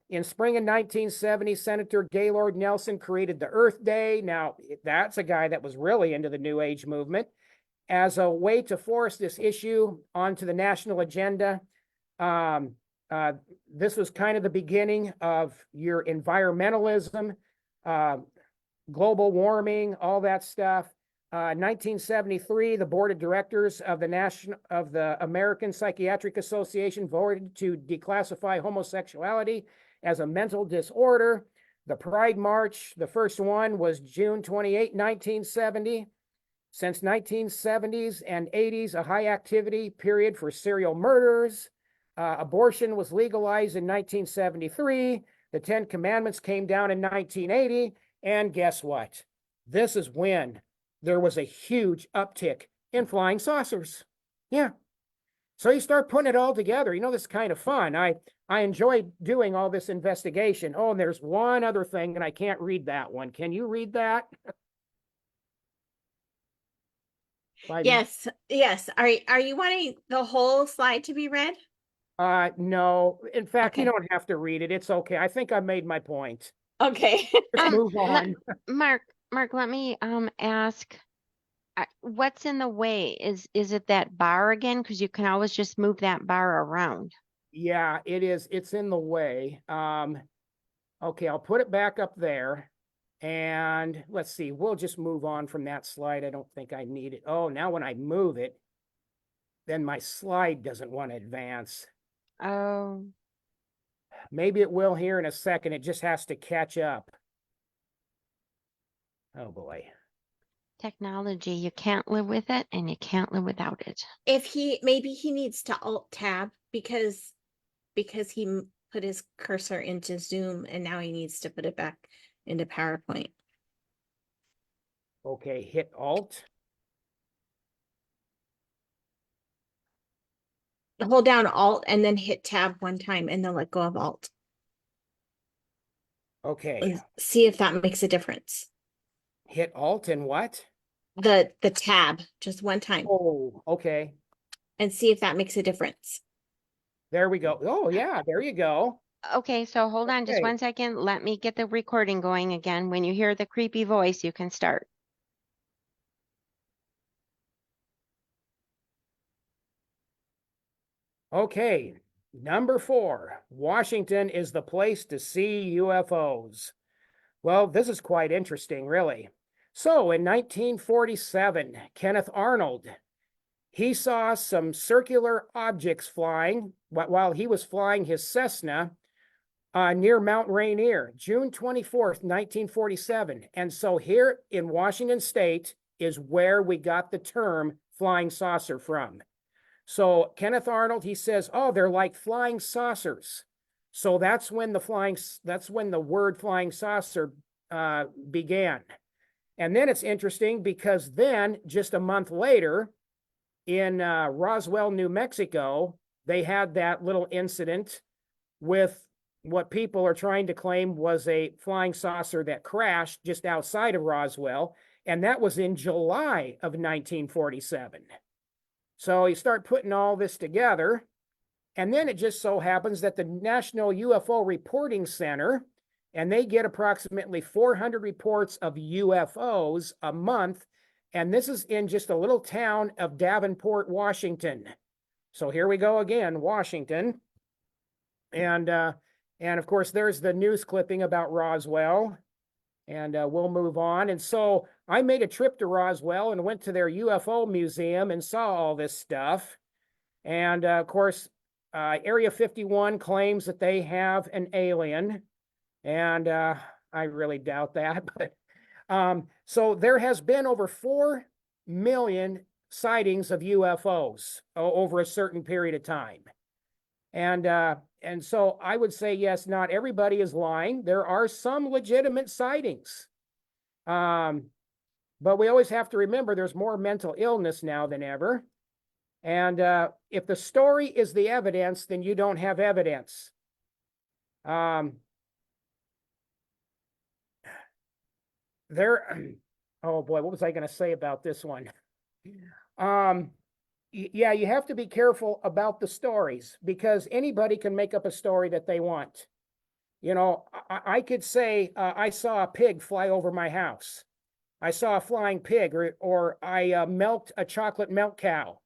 In spring of 1970, Senator Gaylord Nelson created the Earth Day. Now, that's a guy that was really into the New Age movement as a way to force this issue onto the national agenda. This was kind of the beginning of your environmentalism, global warming, all that stuff. 1973, the board of directors of the American Psychiatric Association voted to declassify homosexuality as a mental disorder. The Pride March, the first one, was June 28, 1970. Since 1970s and 80s, a high activity period for serial murderers. Abortion was legalized in 1973. The 10 Commandments came down in 1980. And guess what? This is when there was a huge uptick in flying saucers. Yeah. So you start putting it all together. You know, this is kind of fun. I enjoy doing all this investigation. Oh, and there's one other thing, and I can't read that one. Can you read that? Yes, yes. Are you wanting the whole slide to be read? No. In fact, Okay. you don't have to read it. It's okay. I think I made my point. Okay. Let's move on. Mark, let me ask, what's in the way? Is it that bar again? Because you can always just move that bar around. Yeah, it is. It's in the way. Okay, I'll put it back up there. And let's see, we'll just move on from that slide. I don't think I need it. Oh, now when I move it, then my slide doesn't want to advance. Oh, Maybe it will here in a second. It just has to catch up. Oh boy. technology, you can't live with it and you can't live without it. Maybe he needs to alt tab because he put his cursor into Zoom and now he needs to put it back into PowerPoint. Okay, hit Alt. hold down Alt and then hit Tab one time and then let go of Alt. Okay. And see if that makes a difference. Hit Alt and what? The tab just one time Oh, okay. and see if that makes a difference. There we go. Oh, yeah, there you go. Okay, so hold on just Okay. 1 second. Let me get the recording going again. When you hear the creepy voice, you can start. Okay. Number 4, Washington is the place to see UFOs. Well, this is quite interesting, really. So in 1947, Kenneth Arnold, he saw some circular objects flying while he was flying his Cessna near Mount Rainier, June 24th, 1947. And so here in Washington State is where we got the term flying saucer from. So Kenneth Arnold, he says, oh, they're like flying saucers. So that's when the word flying saucer began. And then it's interesting because then just a month later in Roswell, New Mexico, they had that little incident with what people are trying to claim was a flying saucer that crashed just outside of Roswell. And that was in July of 1947. So you start putting all this together. And then it just so happens that the National UFO Reporting Center, and they get approximately 400 reports of UFOs a month. And this is in just a little town of Davenport, Washington. So here we go again, Washington. And of course, there's the news clipping about Roswell. And we'll move on. And so I made a trip to Roswell and went to their UFO museum and saw all this stuff. And of course, Area 51 claims that they have an alien. And I really doubt that. But so there has been over 4 million sightings of UFOs over a certain period of time. And so I would say, yes, not everybody is lying. There are some legitimate sightings. But we always have to remember there's more mental illness now than ever. And if the story is the evidence, then you don't have evidence. Oh boy, what was I going to say about this one? Yeah, you have to be careful about the stories because anybody can make up a story that they want. You know, I could say I saw a pig fly over my house. I saw a flying pig, or I milked a chocolate milk cow.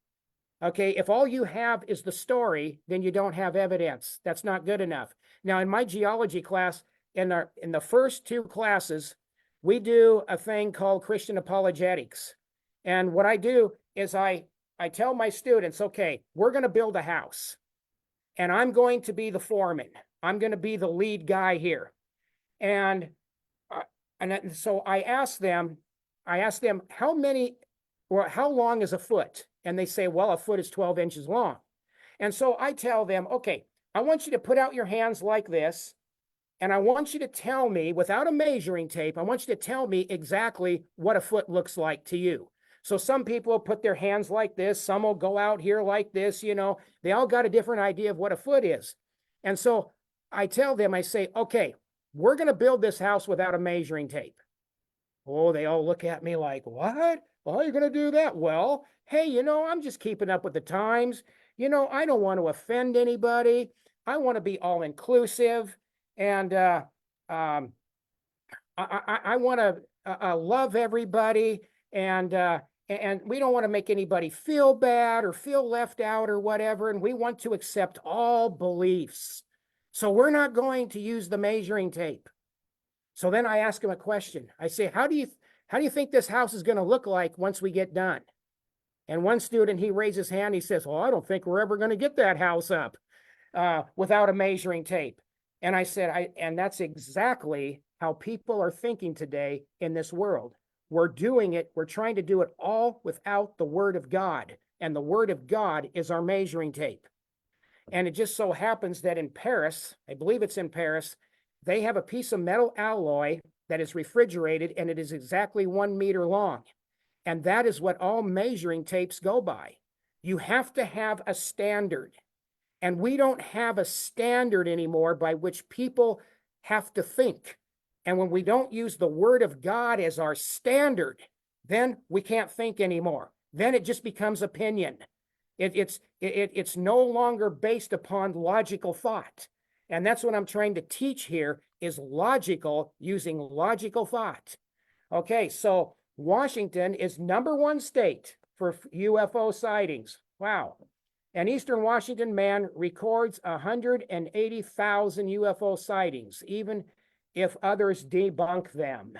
Okay, if all you have is the story, then you don't have evidence. That's not good enough. Now, in my geology class, in the first 2 classes, we do a thing called Christian apologetics. And what I do is I tell my students, okay, we're going to build a house. And I'm going to be the foreman. I'm going to be the lead guy here. And so I ask them, how long is a foot? And they say, well, a foot is 12 inches long. And so I tell them, okay, I want you to put out your hands like this. And I want you to tell me, without a measuring tape, I want you to tell me exactly what a foot looks like to you. So some people put their hands like this. Some will go out here like this, you know. They all got a different idea of what a foot is. And so I tell them, I say, okay, we're going to build this house without a measuring tape. Oh, they all look at me like, what? Well, how are you going to do that? Well, hey, you know, I'm just keeping up with the times. You know, I don't want to offend anybody. I want to be all inclusive. And I want to love everybody. And we don't want to make anybody feel bad or feel left out or whatever. And we want to accept all beliefs. So we're not going to use the measuring tape. So then I ask him a question. I say, how do you think this house is going to look like once we get done? And one student, he raised his hand. He says, well, I don't think we're ever going to get that house up without a measuring tape. And I said, and that's exactly how people are thinking today in this world. We're doing it. We're trying to do it all without the Word of God. And the Word of God is our measuring tape. And it just so happens that in Paris, I believe it's in Paris, they have a piece of metal alloy that is refrigerated and it is exactly 1 meter long. And that is what all measuring tapes go by. You have to have a standard. And we don't have a standard anymore by which people have to think. And when we don't use the word of God as our standard, then we can't think anymore. Then it just becomes opinion. It's no longer based upon logical thought. And that's what I'm trying to teach here is logical, using logical thought. Okay, so Washington is #1 state for UFO sightings. Wow. An Eastern Washington man records 180,000 UFO sightings, even if others debunk them.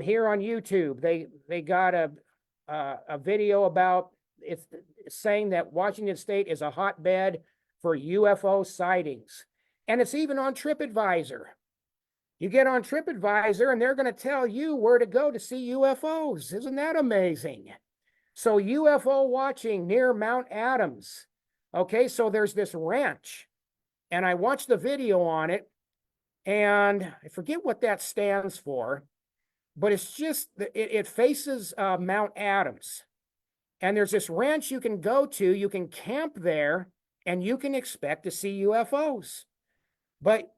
Here on YouTube, they got a video about it's saying that Washington State is a hotbed for UFO sightings. And it's even on TripAdvisor. You get on TripAdvisor and they're going to tell you where to go to see UFOs. Isn't that amazing? So UFO watching near Mount Adams. Okay, so there's this ranch, and I watched the video on it, and I forget what that stands for, but it's just, it faces Mount Adams. And there's this ranch you can go to, you can camp there, and you can expect to see UFOs. But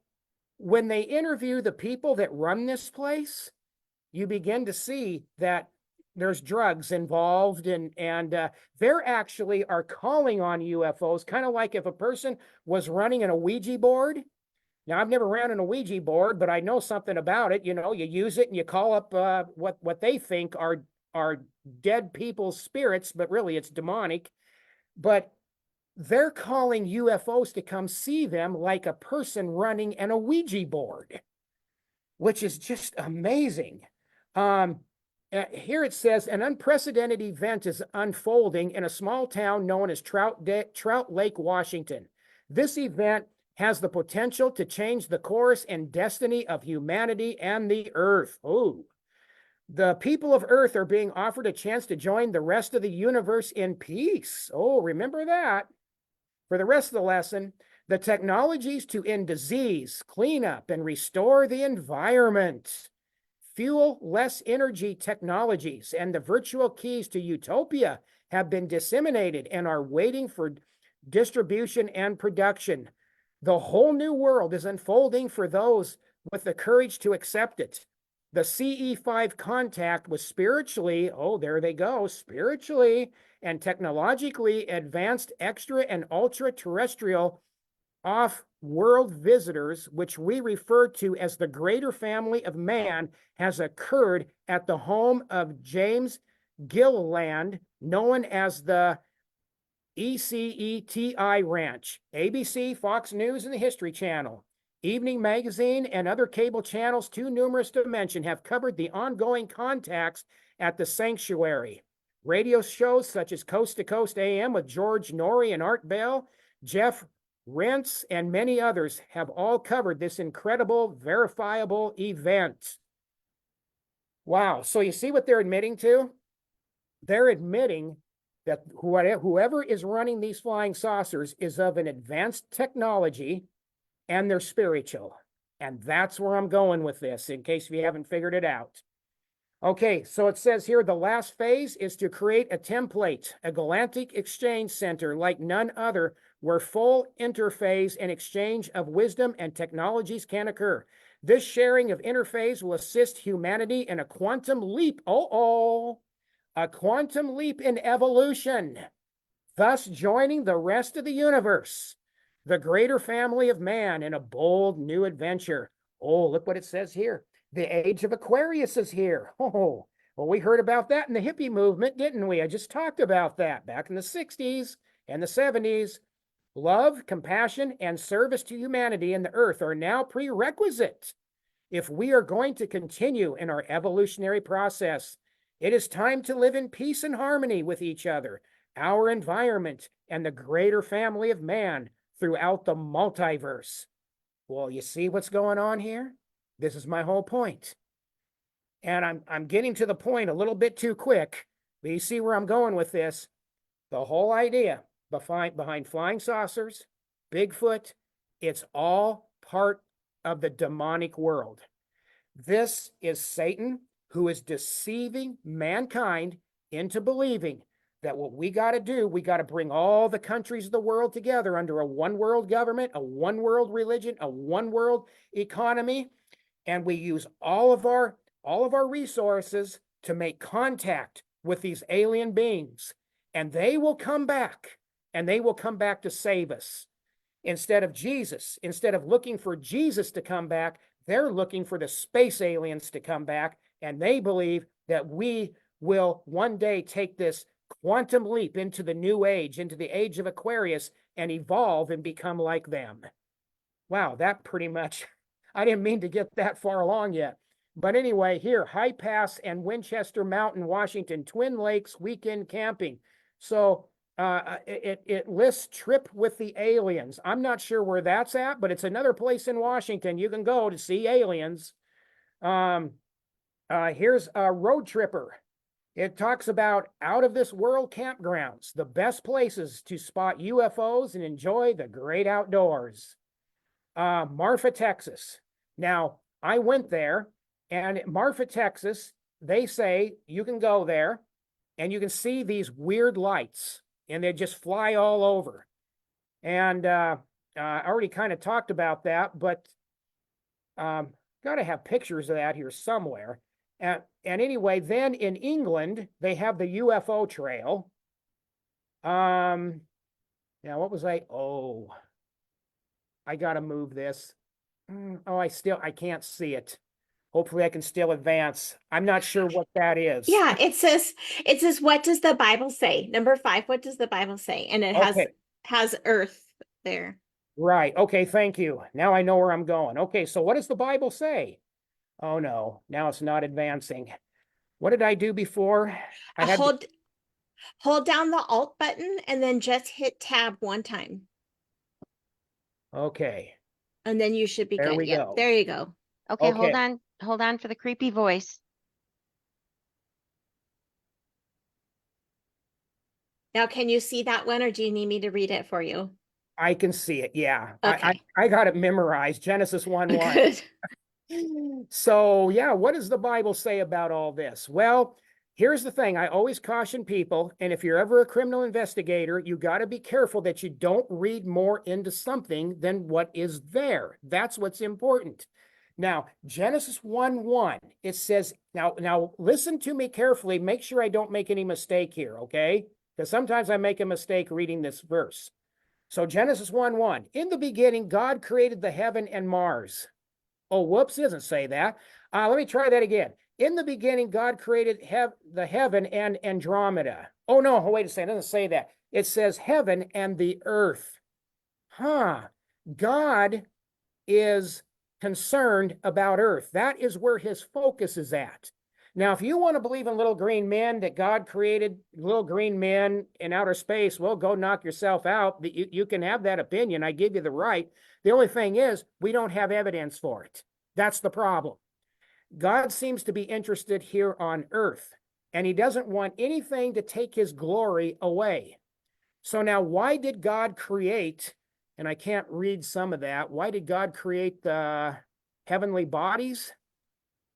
when they interview the people that run this place, you begin to see that there's drugs involved, and they're actually are calling on UFOs, kind of like if a person was running an Ouija board. Now, I've never ran an Ouija board, but I know something about it. You know, you use it and you call up what they think are dead people's spirits, but really it's demonic. But they're calling UFOs to come see them like a person running an Ouija board, which is just amazing. Here it says, an unprecedented event is unfolding in a small town known as Trout Lake, Washington. This event has the potential to change the course and destiny of humanity and the earth. Oh, the people of Earth are being offered a chance to join the rest of the universe in peace. Oh, remember that. For the rest of the lesson, the technologies to end disease, clean up, and restore the environment. Fuel less energy technologies and the virtual keys to utopia have been disseminated and are waiting for distribution and production. The whole new world is unfolding for those with the courage to accept it. The CE5 contact was spiritually, oh, there they go, spiritually and technologically advanced extra and ultra terrestrial off-world visitors, which we refer to as the greater family of man, has occurred at the home of James Gilliland, known as the ECETI Ranch. ABC, Fox News, and the History Channel, Evening Magazine, and other cable channels too numerous to mention have covered the ongoing contacts at the sanctuary. Radio shows such as Coast to Coast AM with George Norrie and Art Bell, Jeff Rents, and many others have all covered this incredible, verifiable event. Wow. So you see what they're admitting to? They're admitting that whoever is running these flying saucers is of an advanced technology and they're spiritual. And that's where I'm going with this, in case you haven't figured it out. Okay, so it says here the last phase is to create a template, a galactic exchange center like none other, where full interface and exchange of wisdom and technologies can occur. This sharing of interface will assist humanity in a quantum leap. A quantum leap in evolution, thus joining the rest of the universe, the greater family of man, in a bold new adventure. Oh, look what it says here. The age of Aquarius is here. Oh, well, we heard about that in the hippie movement, didn't we? I just talked about that back in the 60s and the 70s. Love, compassion, and service to humanity and the earth are now prerequisites if we are going to continue in our evolutionary process. It is time to live in peace and harmony with each other, our environment, and the greater family of man throughout the multiverse. Well, you see what's going on here? This is my whole point. And I'm getting to the point a little bit too quick, but you see where I'm going with this. The whole idea behind flying saucers, Bigfoot, it's all part of the demonic world. This is Satan, who is deceiving mankind into believing that what we got to do, we got to bring all the countries of the world together under a one world government, a one world religion, a one world economy, and we use all of our resources to make contact with these alien beings, and they will come back, and they will come back to save us. Instead of looking for Jesus to come back, they're looking for the space aliens to come back, and they believe that we will one day take this quantum leap into the new age, into the age of Aquarius, and evolve and become like them. Wow, that pretty much, I didn't mean to get that far along yet. But anyway, here, High Pass and Winchester Mountain, Washington, Twin Lakes weekend camping. So it lists trip with the aliens. I'm not sure where that's at, but it's another place in Washington you can go to see aliens. Here's a road tripper. It talks about out of this world campgrounds, the best places to spot UFOs and enjoy the great outdoors. Marfa, Texas. Now, I went there, and Marfa, Texas, they say you can go there and you can see these weird lights, and they just fly all over. And I already kind of talked about that, but got to have pictures of that here somewhere. And anyway, then in England, they have the UFO trail. Now, what was I got to move this. Oh, I can't see it. Hopefully I can still advance. I'm not sure what that is. Yeah, it says, what does the Bible say? Number 5, what does the Bible say? And it has Earth there. Right. Okay, thank you. Now I know where I'm going. Okay, so what does the Bible say? Oh no, now it's not advancing. What did I do before? Hold down the Alt button and then just hit Tab one time. Okay. And then you should be good. There we go. There you go. Okay, Okay. hold on for the creepy voice. Now, can you see that one, or do you need me to read it for you? I can see it. Yeah. Okay. I got it memorized. Genesis 1:1. Good. So, yeah, what does the Bible say about all this? Well, here's the thing. I always caution people, and if you're ever a criminal investigator, you got to be careful that you don't read more into something than what is there. That's what's important. Now, Genesis 1:1, it says, now listen to me carefully. Make sure I don't make any mistake here, okay? Because sometimes I make a mistake reading this verse. So Genesis 1:1, in the beginning, God created the heaven and Mars. Oh, whoops, it doesn't say that. Let me try that again. In the beginning, God created the heaven and Andromeda. Oh, no, wait a second. It doesn't say that. It says heaven and the earth. God is concerned about earth. That is where his focus is at. Now, if you want to believe in little green men, that God created little green men in outer space, well, go knock yourself out. You can have that opinion. I give you the right. The only thing is, we don't have evidence for it. That's the problem. God seems to be interested here on earth, and he doesn't want anything to take his glory away. So now, why did God create, and I can't read some of that, why did God create the heavenly bodies?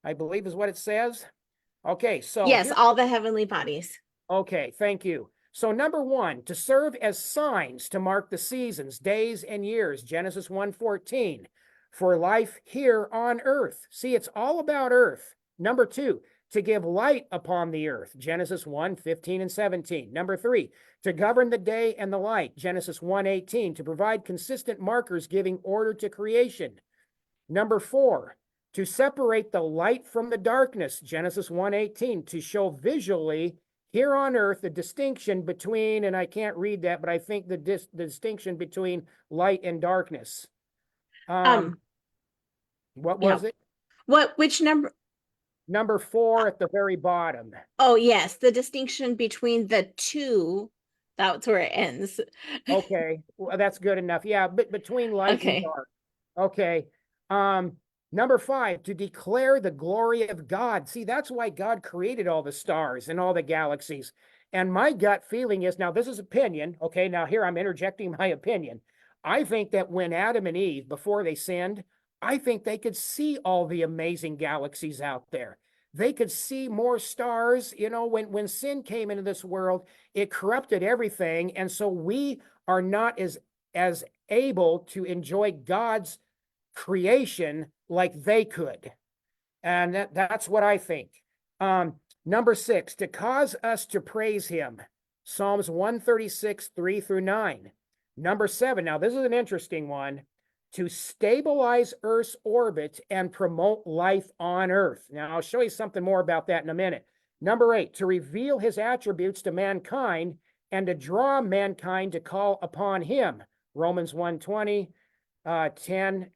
I believe is what it says. Okay, so yes, all the heavenly bodies. Okay, thank you. So number 1, to serve as signs to mark the seasons, days, and years, Genesis 1:14, for life here on earth. See, it's all about earth. Number 2, to give light upon the earth, Genesis 1:15 and 17. Number 3, to govern the day and the light, Genesis 1:18, to provide consistent markers giving order to creation. Number 4, to separate the light from the darkness, Genesis 1:18, to show visually here on earth the distinction between, and I can't read that, but I think the distinction between light and darkness. What was it? Which number? Number 4 at the very bottom. Oh, yes, the distinction between the two. That's where it ends. Okay, well, that's good enough. Yeah, but between light and dark. Okay. Number 5, to declare the glory of God. See, that's why God created all the stars and all the galaxies. And my gut feeling is, now this is opinion. Okay, now here I'm interjecting my opinion. I think that when Adam and Eve, before they sinned, I think they could see all the amazing galaxies out there. They could see more stars. You know, when sin came into this world, it corrupted everything. And so we are not as able to enjoy God's creation like they could. And that's what I think. Number 6, to cause us to praise him. Psalms 136, 3-9. Number 7, now this is an interesting one, to stabilize Earth's orbit and promote life on Earth. Now, I'll show you something more about that in a minute. Number 8, to reveal his attributes to mankind and to draw mankind to call upon him. Romans 1:20, 10,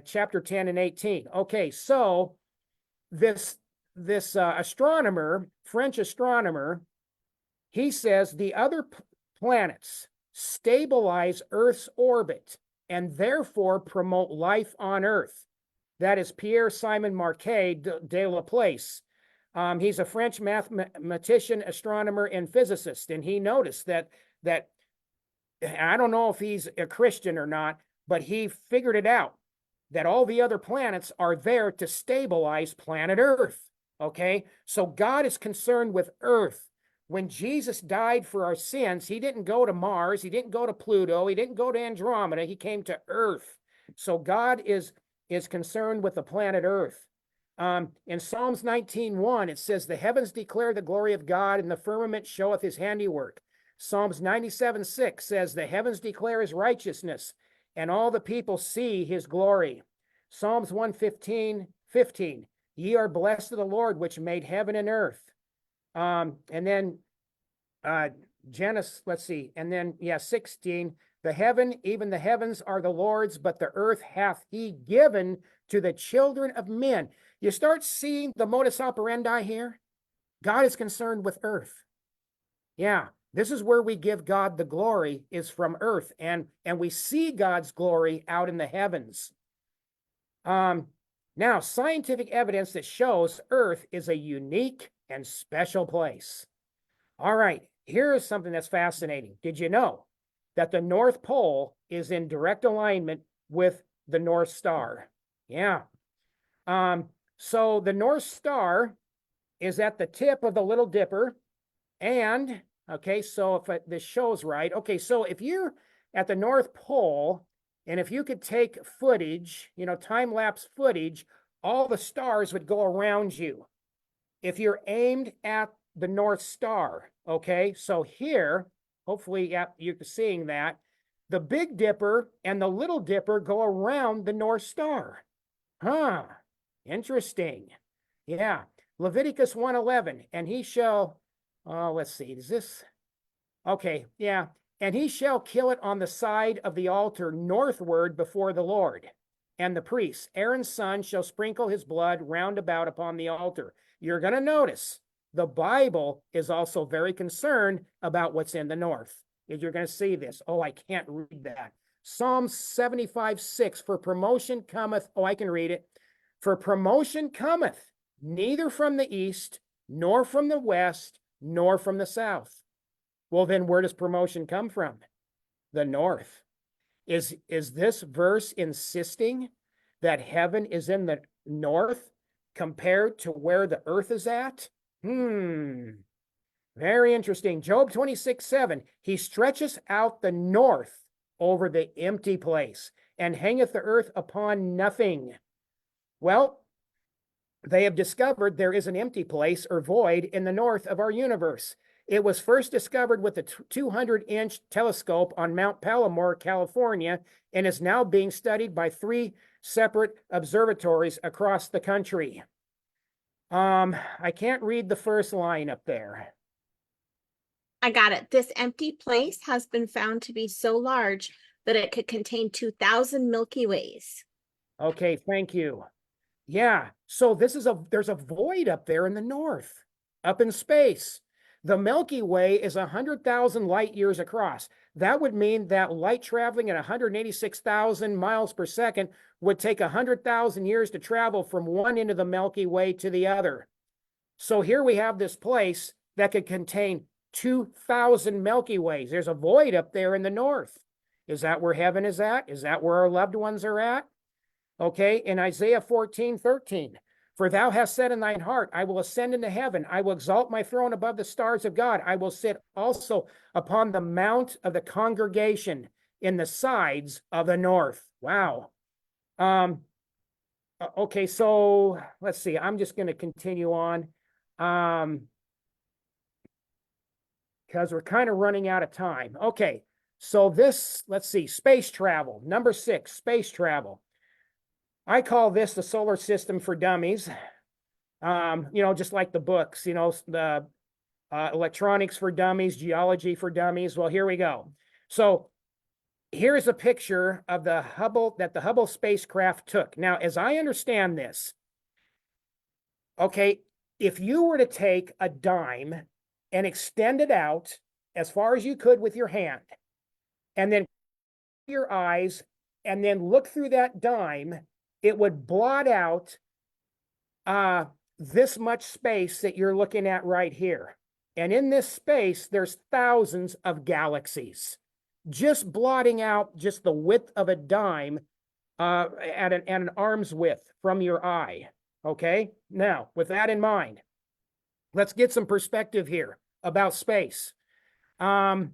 chapter 10 and 18. Okay, so this astronomer, French astronomer, he says the other planets stabilize Earth's orbit and therefore promote life on Earth. That is Pierre-Simon Marquet de Laplace. He's a French mathematician, astronomer, and physicist, and he noticed that I don't know if he's a Christian or not, but he figured it out, that all the other planets are there to stabilize planet Earth. Okay, so God is concerned with Earth. When Jesus died for our sins, he didn't go to Mars, he didn't go to Pluto, he didn't go to Andromeda, he came to Earth. So God is concerned with the planet Earth. In Psalms 19:1, it says, the heavens declare the glory of God, and the firmament showeth his handiwork. Psalms 97:6 says, the heavens declare his righteousness, and all the people see his glory. Psalms 115:15, ye are blessed of the Lord, which made heaven and earth. And then Genesis, let's see, and then 16, the heaven, even the heavens are the Lord's, but the earth hath he given to the children of men. You start seeing the modus operandi here. God is concerned with earth. Yeah, this is where we give God the glory, is from earth, and we see God's glory out in the heavens. Now, scientific evidence that shows Earth is a unique and special place. All right, here is something that's fascinating. Did you know that the North Pole is in direct alignment with the North Star? Yeah. So the North Star is at the tip of the Little Dipper. And, okay, so if this shows right, okay, so if you're at the North Pole, and if you could take footage, time-lapse footage, all the stars would go around you. If you're aimed at the North Star, okay? So here, hopefully you're seeing that, the Big Dipper and the Little Dipper go around the North Star. Huh, interesting. Yeah, Leviticus 1:11, and he shall, let's see, is this? Okay, yeah. And he shall kill it on the side of the altar northward before the Lord. And the priests, Aaron's son, shall sprinkle his blood round about upon the altar. You're going to notice the Bible is also very concerned about what's in the north. You're going to see this. Oh, I can't read that. Psalm 75:6, for promotion cometh, oh, I can read it. For promotion cometh neither from the east, nor from the west, nor from the south. Well, then where does promotion come from? The north. Is this verse insisting that heaven is in the north compared to where the earth is at? Very interesting. Job 26:7, he stretches out the north over the empty place and hangeth the earth upon nothing. Well, they have discovered there is an empty place or void in the north of our universe. It was first discovered with a 200-inch telescope on Mount Palomar, California, and is now being studied by 3 separate observatories across the country. I can't read the first line up there. I got it. This empty place has been found to be so large that it could contain 2,000 Milky Ways. Okay, thank you. Yeah, so there's a void up there in the north, up in space. The Milky Way is 100,000 light years across. That would mean that light traveling at 186,000 miles per second would take 100,000 years to travel from one end of the Milky Way to the other. So here we have this place that could contain 2,000 Milky Ways. There's a void up there in the north. Is that where heaven is at? Is that where our loved ones are at? Okay, in Isaiah 14:13, For thou hast said in thine heart, I will ascend into heaven. I will exalt my throne above the stars of God. I will sit also upon the mount of the congregation in the sides of the north. Wow. Okay, so let's see. I'm just going to continue on because we're kind of running out of time. Okay, so this, let's see, space travel. Number 6, space travel. I call this the solar system for dummies. Just like the books, the electronics for dummies, geology for dummies. Well, here we go. So here's a picture of the Hubble spacecraft took. Now, as I understand this, okay, if you were to take a dime and extend it out as far as you could with your hand, and then your eyes, and then look through that dime, it would blot out this much space that you're looking at right here. And in this space, there's thousands of galaxies, just blotting out just the width of a dime at an arm's width from your eye. Okay, now with that in mind, let's get some perspective here about space. So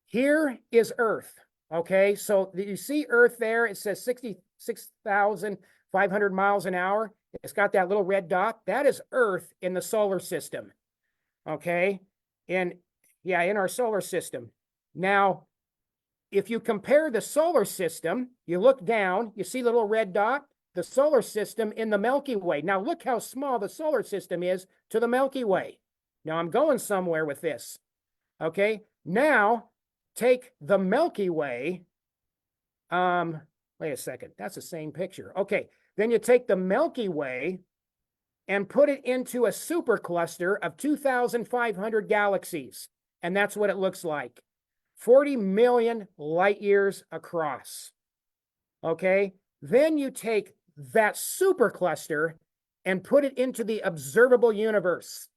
here is Earth. Okay, so you see Earth there, it says 66,500 miles an hour. It's got that little red dot. That is Earth in the solar system. Okay, in our solar system. Now, if you compare the solar system, you look down, you see the little red dot, the solar system in the Milky Way. Now look how small the solar system is to the Milky Way. Now I'm going somewhere with this. Okay, now take the Milky Way. Wait a second, that's the same picture. Okay, then you take the Milky Way and put it into a supercluster of 2,500 galaxies. And that's what it looks like. 40 million light years across. Okay, then you take that supercluster and put it into the observable universe.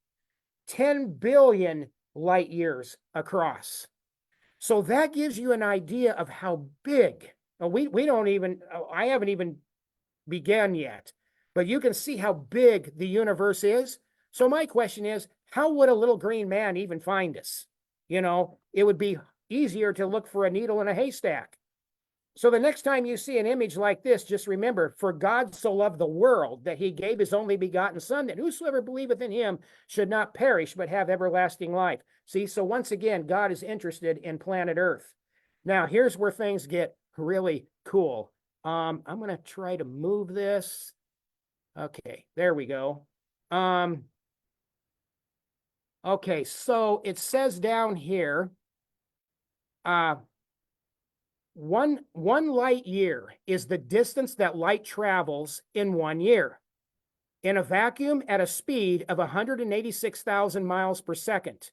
10 billion light years across. So that gives you an idea of how big. We don't even, I haven't even begun yet, but you can see how big the universe is. So my question is, how would a little green man even find us? It would be easier to look for a needle in a haystack. So the next time you see an image like this, just remember, for God so loved the world that he gave his only begotten son, that whosoever believeth in him should not perish, but have everlasting life. See, so once again, God is interested in planet Earth. Now, here's where things get really cool. I'm going to try to move this. Okay, there we go. Okay, so it says down here, one light year is the distance that light travels in 1 year. In a vacuum at a speed of 186,000 miles per second,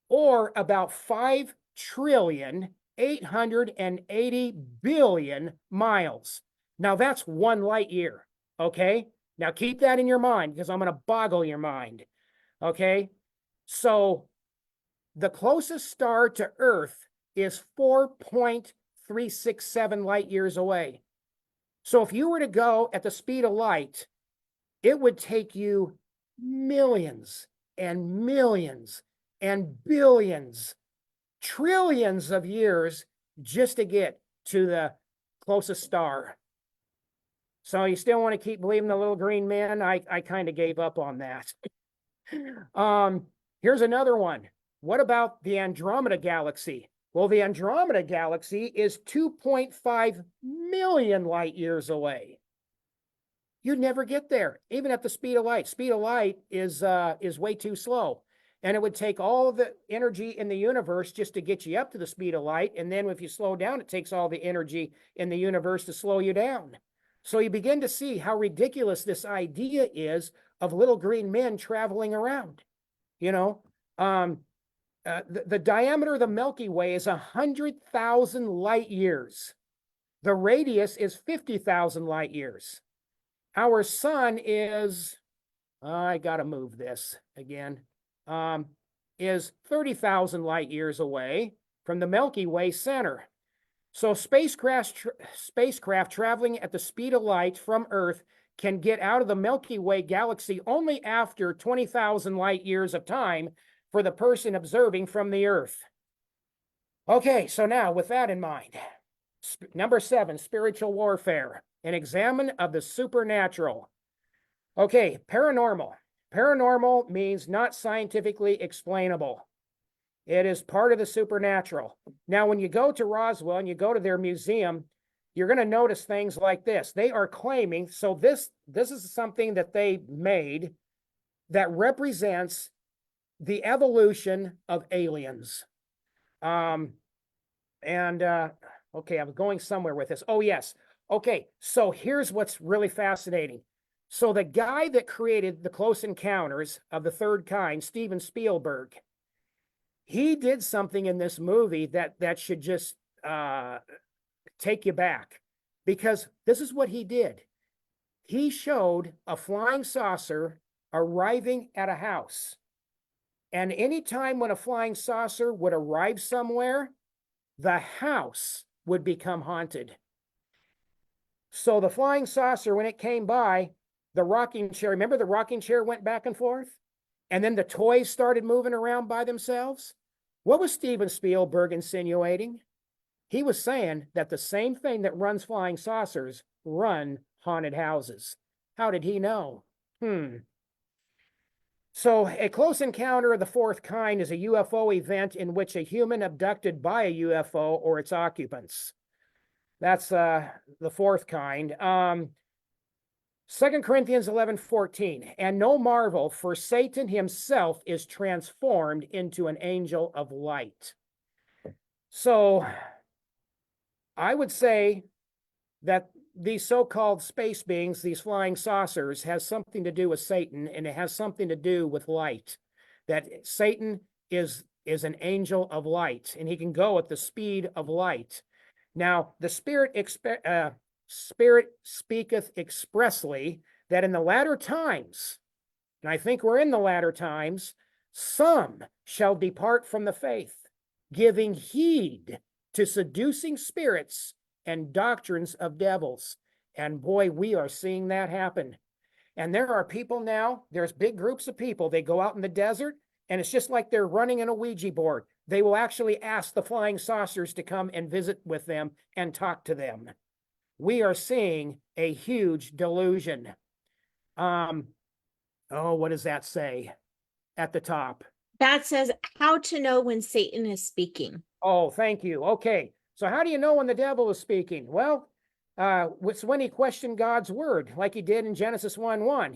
or about 5,880,000,000,000 miles. Now that's 1 light year, okay? Now keep that in your mind because I'm going to boggle your mind, okay? So the closest star to Earth is 4.367 light years away. So if you were to go at the speed of light, it would take you millions and millions and billions, trillions of years just to get to the closest star. So you still want to keep believing the little green man? I kind of gave up on that. Here's another one. What about the Andromeda Galaxy? Well, the Andromeda Galaxy is 2.5 million light years away. You'd never get there, even at the speed of light. Speed of light is way too slow. And it would take all the energy in the universe just to get you up to the speed of light. And then if you slow down, it takes all the energy in the universe to slow you down. So you begin to see how ridiculous this idea is of little green men traveling around. The diameter of the Milky Way is 100,000 light years. The radius is 50,000 light years. Our sun is, I got to move this again, is 30,000 light years away from the Milky Way center. So spacecraft traveling at the speed of light from Earth can get out of the Milky Way galaxy only after 20,000 light years of time for the person observing from the Earth. Okay, so now with that in mind, number 7, spiritual warfare, an examine of the supernatural. Okay, paranormal. Paranormal means not scientifically explainable. It is part of the supernatural. Now, when you go to Roswell and you go to their museum, you're going to notice things like this. They are claiming, so this is something that they made that represents the evolution of aliens. Okay, I'm going somewhere with this. Oh, yes. Okay, so here's what's really fascinating. So the guy that created the Close Encounters of the Third Kind, Steven Spielberg, he did something in this movie that should just take you back, because this is what he did. He showed a flying saucer arriving at a house. And anytime when a flying saucer would arrive somewhere, the house would become haunted. So the flying saucer, when it came by, the rocking chair, remember the rocking chair went back and forth? And then the toys started moving around by themselves? What was Steven Spielberg insinuating? He was saying that the same thing that runs flying saucers run haunted houses. How did he know? So a close encounter of the fourth kind is a UFO event in which a human abducted by a UFO or its occupants. That's the fourth kind. 2 Corinthians 11:14, and no marvel, for Satan himself is transformed into an angel of light. So I would say that these so-called space beings, these flying saucers, has something to do with Satan, and it has something to do with light. That Satan is an angel of light, and he can go at the speed of light. Now, the Spirit speaketh expressly that in the latter times, and I think we're in the latter times, some shall depart from the faith, giving heed to seducing spirits and doctrines of devils. And boy, we are seeing that happen. And there are people now, there's big groups of people, they go out in the desert, and it's just like they're running in a Ouija board. They will actually ask the flying saucers to come and visit with them and talk to them. We are seeing a huge delusion. What does that say at the top? That says how to know when Satan is speaking. Oh, thank you. Okay. So how do you know when the devil is speaking? Well, it's when he questioned God's word, like he did in Genesis 1:1.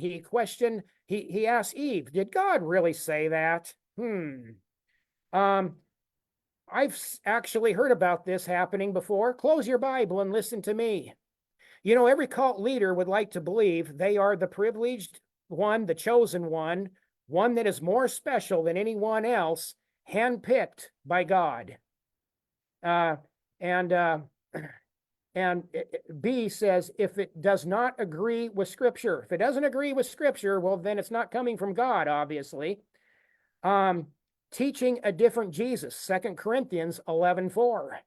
He asked Eve, did God really say that? I've actually heard about this happening before. Close your Bible and listen to me. You know, every cult leader would like to believe they are the privileged one, the chosen one that is more special than anyone else, handpicked by God. And B says, if it does not agree with Scripture, if it doesn't agree with Scripture, well, then it's not coming from God, obviously. Teaching a different Jesus, 2 Corinthians 11:4.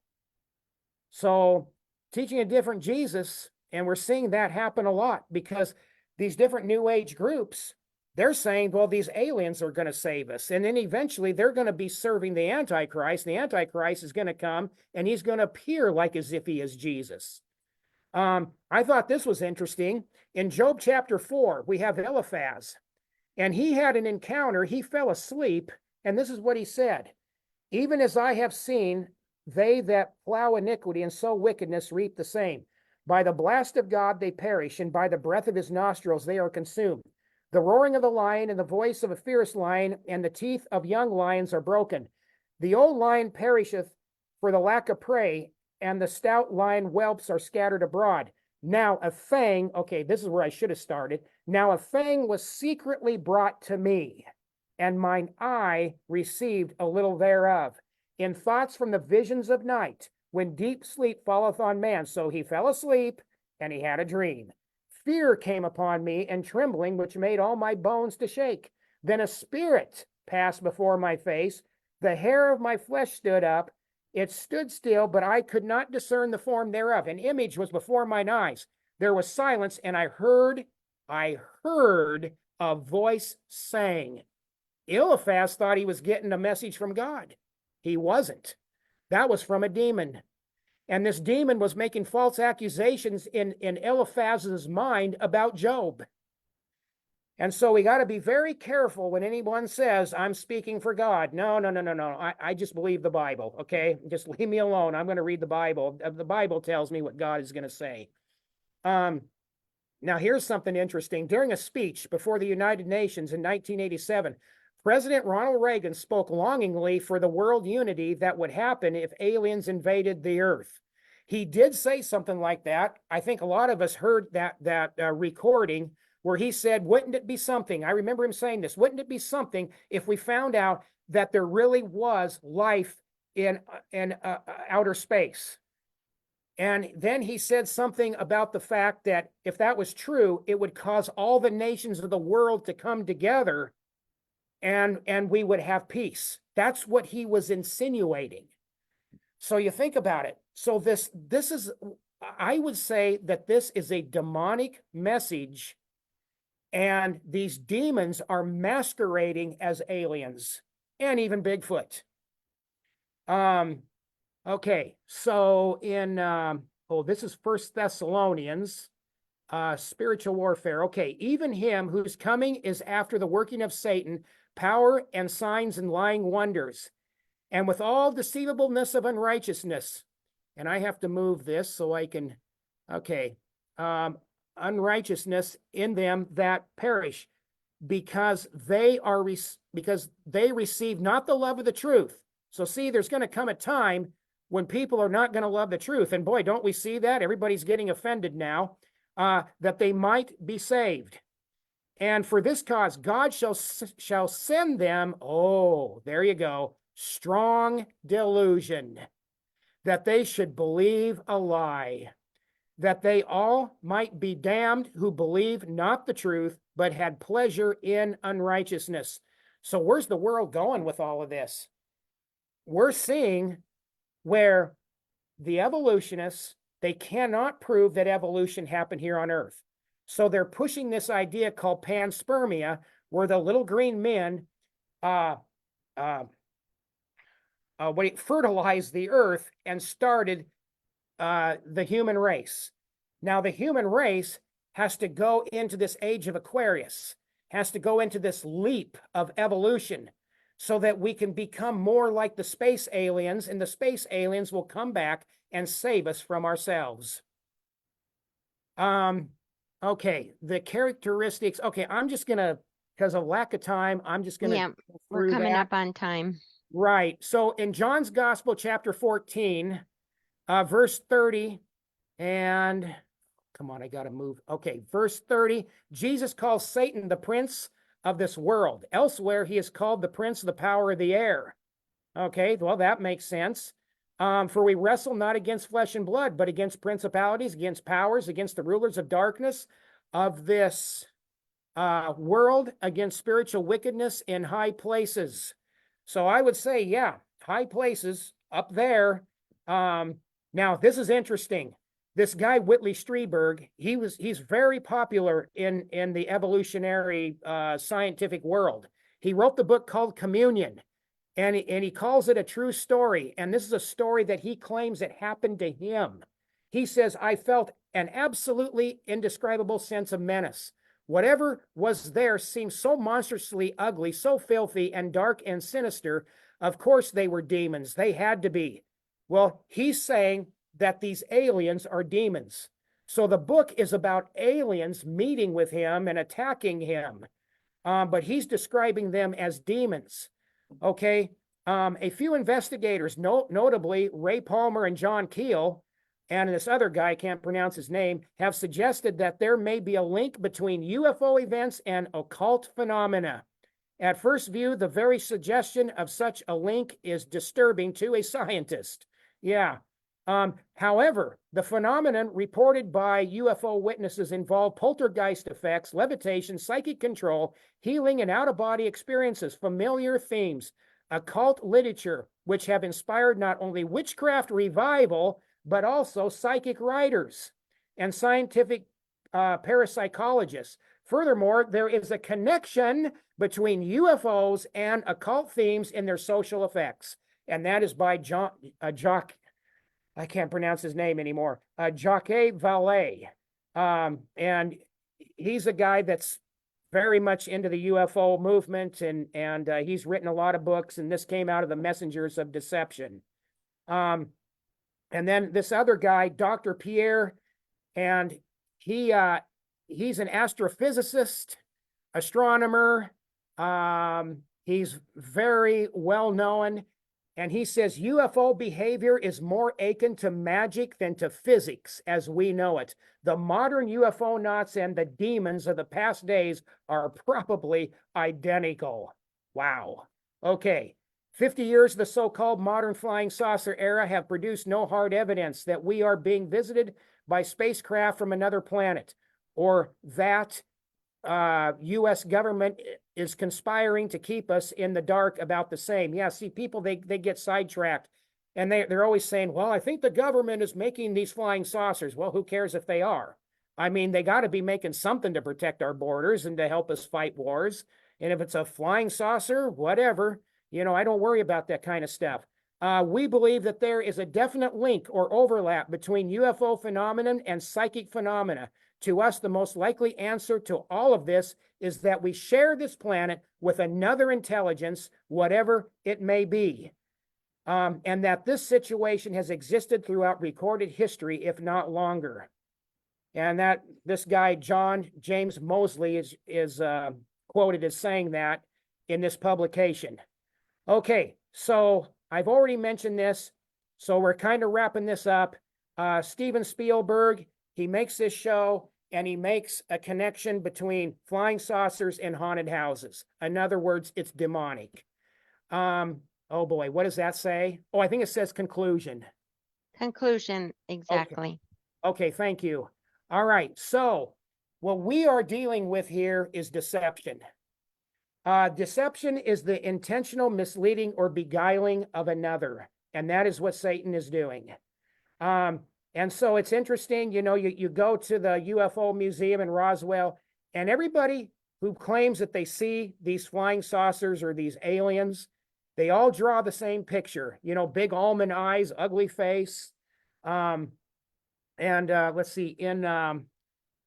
So teaching a different Jesus, and we're seeing that happen a lot because these different New Age groups, they're saying, well, these aliens are going to save us. And then eventually they're going to be serving the Antichrist. The Antichrist is going to come and he's going to appear like as if he is Jesus. I thought this was interesting. In Job chapter 4, we have Eliphaz, and he had an encounter. He fell asleep, and this is what he said. Even as I have seen, they that plow iniquity and sow wickedness reap the same. By the blast of God they perish, and by the breath of his nostrils they are consumed. The roaring of the lion and the voice of a fierce lion and the teeth of young lions are broken. The old lion perisheth for the lack of prey, and the stout lion whelps are scattered abroad. Now a fang, okay, this is where I should have started. Now a fang was secretly brought to me, and mine eye received a little thereof. In thoughts from the visions of night, when deep sleep falleth on man. So he fell asleep, and he had a dream. Fear came upon me, and trembling, which made all my bones to shake. Then a spirit passed before my face. The hair of my flesh stood up. It stood still, but I could not discern the form thereof. An image was before mine eyes. There was silence, and I heard I heard a voice saying. Eliphaz thought he was getting a message from God. He wasn't. That was from a demon. And this demon was making false accusations in Eliphaz's mind about Job. And so we got to be very careful when anyone says, I'm speaking for God. No. I just believe the Bible, okay? Just leave me alone. I'm going to read the Bible. The Bible tells me what God is going to say. Now, here's something interesting. During a speech before the United Nations in 1987, President Ronald Reagan spoke longingly for the world unity that would happen if aliens invaded the Earth. He did say something like that. I think a lot of us heard that recording where he said, wouldn't it be something? I remember him saying this. Wouldn't it be something if we found out that there really was life in outer space? And then he said something about the fact that if that was true, it would cause all the nations of the world to come together and we would have peace. That's what he was insinuating. So you think about it. So this is, I would say that this is a demonic message, and these demons are masquerading as aliens and even Bigfoot. Okay, so in this is First Thessalonians, spiritual warfare. Okay, even him whose coming is after the working of Satan, power and signs and lying wonders, and with all deceivableness of unrighteousness. And I have to move this so I can, okay, unrighteousness in them that perish, because they receive not the love of the truth. So see, there's going to come a time when people are not going to love the truth. And boy, don't we see that? Everybody's getting offended now, that they might be saved. And for this cause, God shall send them, oh, there you go, strong delusion, that they should believe a lie, that they all might be damned who believe not the truth, but had pleasure in unrighteousness. So where's the world going with all of this? We're seeing where the evolutionists, they cannot prove that evolution happened here on Earth. So they're pushing this idea called panspermia, where the little green men fertilized the Earth and started the human race. Now, the human race has to go into this age of Aquarius, has to go into this leap of evolution, so that we can become more like the space aliens, and the space aliens will come back and save us from ourselves. Okay, the characteristics. Okay, I'm just gonna, because of lack of time, I'm just gonna Yeah, go we're through coming that. up on time. Right. So in John's Gospel, chapter 14, verse 30, and come on, I gotta move. Okay, verse 30, Jesus calls Satan the prince of this world. Elsewhere, he is called the prince of the power of the air. Okay, well, that makes sense. For we wrestle not against flesh and blood, but against principalities, against powers, against the rulers of darkness of this world, against spiritual wickedness in high places. So I would say, yeah, high places up there. Now, this is interesting. This guy, Whitley Strieberg, he's very popular in the evolutionary scientific world. He wrote the book called Communion, and he calls it a true story. And this is a story that he claims it happened to him. He says, I felt an absolutely indescribable sense of menace. Whatever was there seemed so monstrously ugly, so filthy and dark and sinister. Of course they were demons. They had to be. Well, he's saying that these aliens are demons. So the book is about aliens meeting with him and attacking him. But he's describing them as demons. Okay. A few investigators, notably Ray Palmer and John Keel, and this other guy, I can't pronounce his name, have suggested that there may be a link between UFO events and occult phenomena. At first view, the very suggestion of such a link is disturbing to a scientist. Yeah. However, the phenomenon reported by UFO witnesses involve poltergeist effects, levitation, psychic control, healing, and out-of-body experiences, familiar themes, occult literature, which have inspired not only witchcraft revival, but also psychic writers and scientific parapsychologists. Furthermore, there is a connection between UFOs and occult themes in their social effects. And that is by I can't pronounce his name anymore, Jacques Vallée. And he's a guy that's very much into the UFO movement, and he's written a lot of books, and this came out of the Messengers of Deception. And then this other guy, Dr. Pierre, and he's an astrophysicist, astronomer. He's very well known. And he says UFO behavior is more akin to magic than to physics as we know it. The modern UFO knots and the demons of the past days are probably identical. Wow. Okay. 50 years of the so-called modern flying saucer era have produced no hard evidence that we are being visited by spacecraft from another planet, or that U.S. government is conspiring to keep us in the dark about the same. Yeah, see, people, they get sidetracked, and they're always saying, well, I think the government is making these flying saucers. Well, who cares if they are? I mean, they got to be making something to protect our borders and to help us fight wars. And if it's a flying saucer, whatever, I don't worry about that kind of stuff. We believe that there is a definite link or overlap between UFO phenomenon and psychic phenomena. To us, the most likely answer to all of this is that we share this planet with another intelligence, whatever it may be, and that this situation has existed throughout recorded history, if not longer. And that this guy, John James Mosley, is quoted as saying that in this publication. Okay, so I've already mentioned this, so we're kind of wrapping this up. Steven Spielberg, he makes this show, and he makes a connection between flying saucers and haunted houses. In other words, it's demonic. Oh boy, what does that say? Oh, I think it says conclusion. Conclusion, exactly. Okay, thank you. All right, so what we are dealing with here is deception. Deception is the intentional misleading or beguiling of another, and that is what Satan is doing. And so it's interesting, you go to the UFO museum in Roswell, and everybody who claims that they see these flying saucers or these aliens, they all draw the same picture, big almond eyes, ugly face. Let's see,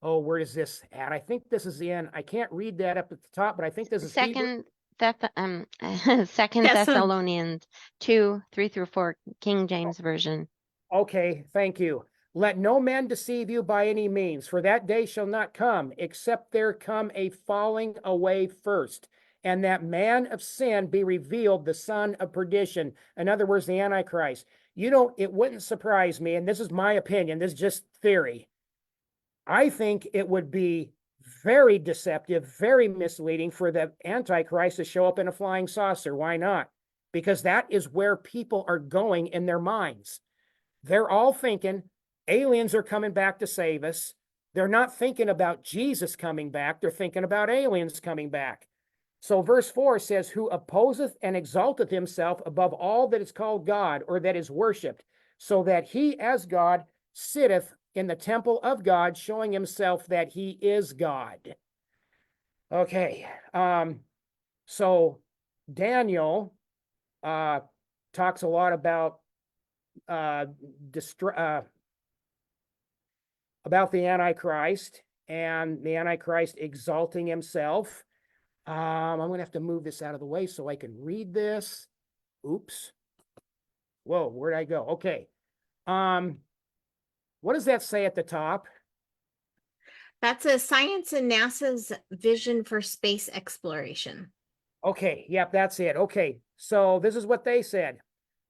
where is this at? I think this is I can't read that up at the top, but I think this is Second Thessalonians 2:3-4, King James Version. Okay, thank you. Let no man deceive you by any means, for that day shall not come, except there come a falling away first, and that man of sin be revealed, the son of perdition. In other words, the Antichrist. It wouldn't surprise me, and this is my opinion, this is just theory. I think it would be very deceptive, very misleading for the Antichrist to show up in a flying saucer. Why not? Because that is where people are going in their minds. They're all thinking aliens are coming back to save us. They're not thinking about Jesus coming back. They're thinking about aliens coming back. So verse 4 says, who opposeth and exalteth himself above all that is called God or that is worshipped, so that he as God sitteth in the temple of God, showing himself that he is God. Okay. So Daniel talks a lot about the Antichrist and the Antichrist exalting himself. I'm going to have to move this out of the way so I can read this. Oops. Whoa, where'd I go? Okay. What does that say at the top? That's a science and NASA's vision for space exploration. Okay, yep, that's it. Okay, so this is what they said.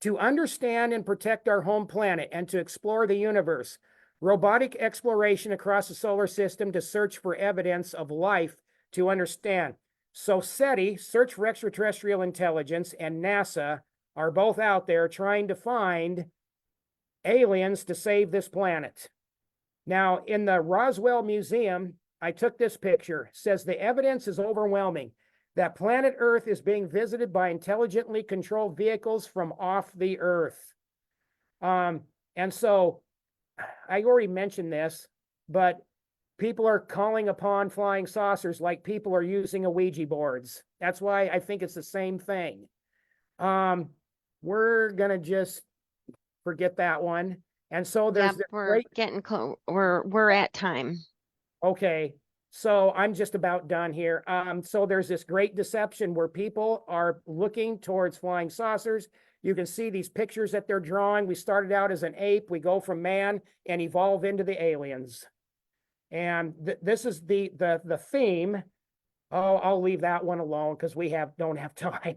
To understand and protect our home planet and to explore the universe, robotic exploration across the solar system to search for evidence of life to understand. So SETI, Search for Extraterrestrial Intelligence, and NASA are both out there trying to find aliens to save this planet. Now, in the Roswell Museum, I took this picture. It says the evidence is overwhelming that planet Earth is being visited by intelligently controlled vehicles from off the Earth. And so I already mentioned this, but people are calling upon flying saucers like people are using a Ouija boards. That's why I think it's the same thing. We're gonna just forget that one. And so there's Yep, this we're great, getting close. We're at time. okay, so I'm just about done here. So there's this great deception where people are looking towards flying saucers. You can see these pictures that they're drawing. We started out as an ape, we go from man and evolve into the aliens. And this is the theme. Oh, I'll leave that one alone because we don't have time.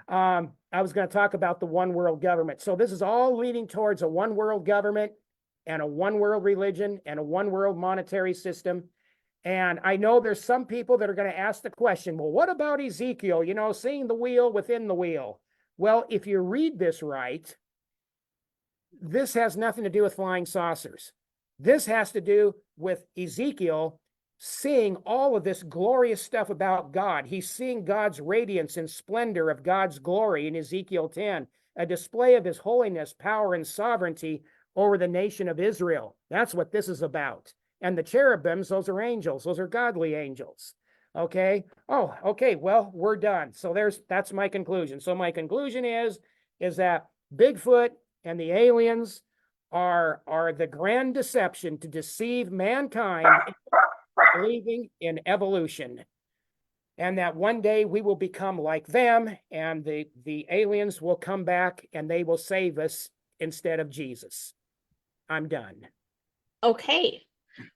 I was going to talk about the one world government. So this is all leading towards a one world government and a one world religion and a one world monetary system. And I know there's some people that are going to ask the question, well, what about Ezekiel? You know, seeing the wheel within the wheel. Well, if you read this right, this has nothing to do with flying saucers. This has to do with Ezekiel seeing all of this glorious stuff about God. He's seeing God's radiance and splendor of God's glory in Ezekiel 10, a display of his holiness, power, and sovereignty over the nation of Israel. That's what this is about. And the cherubims, those are angels. Those are godly angels. Okay. Oh, okay. Well, we're done. So that's my conclusion. So my conclusion is that Bigfoot and the aliens are the grand deception to deceive mankind believing in evolution, and that one day we will become like them and the aliens will come back and they will save us instead of Jesus. I'm done. Okay.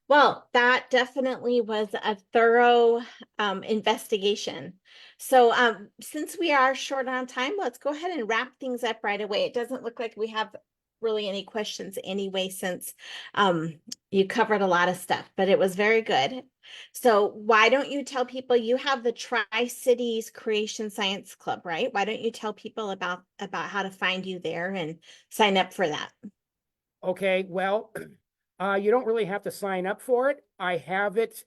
Well, that definitely was a thorough investigation. So since we are short on time, let's go ahead and wrap things up right away. It doesn't look like we have really any questions anyway, since you covered a lot of stuff, but it was very good. So why don't you tell people you have the Tri-Cities Creation Science Club, right? Why don't you tell people about how to find you there and sign up for that? Okay, well, you don't really have to sign up for it. I haven't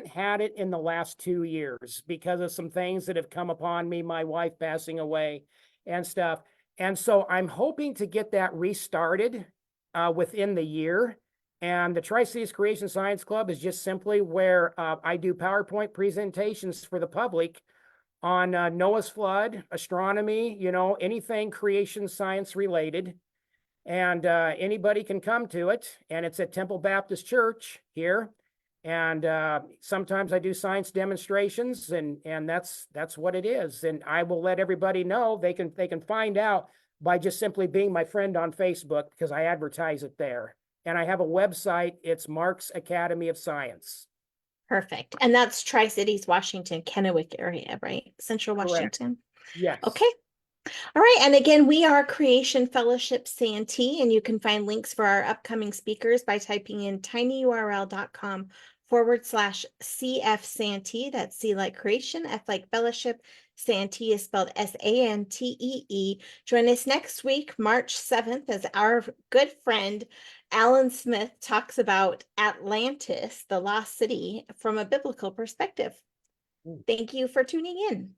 had it in the last 2 years because of some things that have come upon me, my wife passing away and stuff. And so I'm hoping to get that restarted within the year. And the Tri-Cities Creation Science Club is just simply where I do PowerPoint presentations for the public on Noah's flood, astronomy, you know, anything creation science related. And anybody can come to it. And it's at Temple Baptist Church here. And sometimes I do science demonstrations, and that's what it is. And I will let everybody know. They can find out by just simply being my friend on Facebook, because I advertise it there. And I have a website. It's Mark's Academy of Science. Perfect. And that's Tri-Cities, Washington, Kennewick area, right? Central Correct. Washington. Yes. Okay. All right. And again, we are Creation Fellowship Santee, and you can find links for our upcoming speakers by typing in tinyurl.com/CF Santee. That's C like creation, F like fellowship. Santee is spelled Santee. Join us next week, March 7th, as our good friend Alan Smith talks about Atlantis, the lost city, from a biblical perspective. Thank you for tuning in.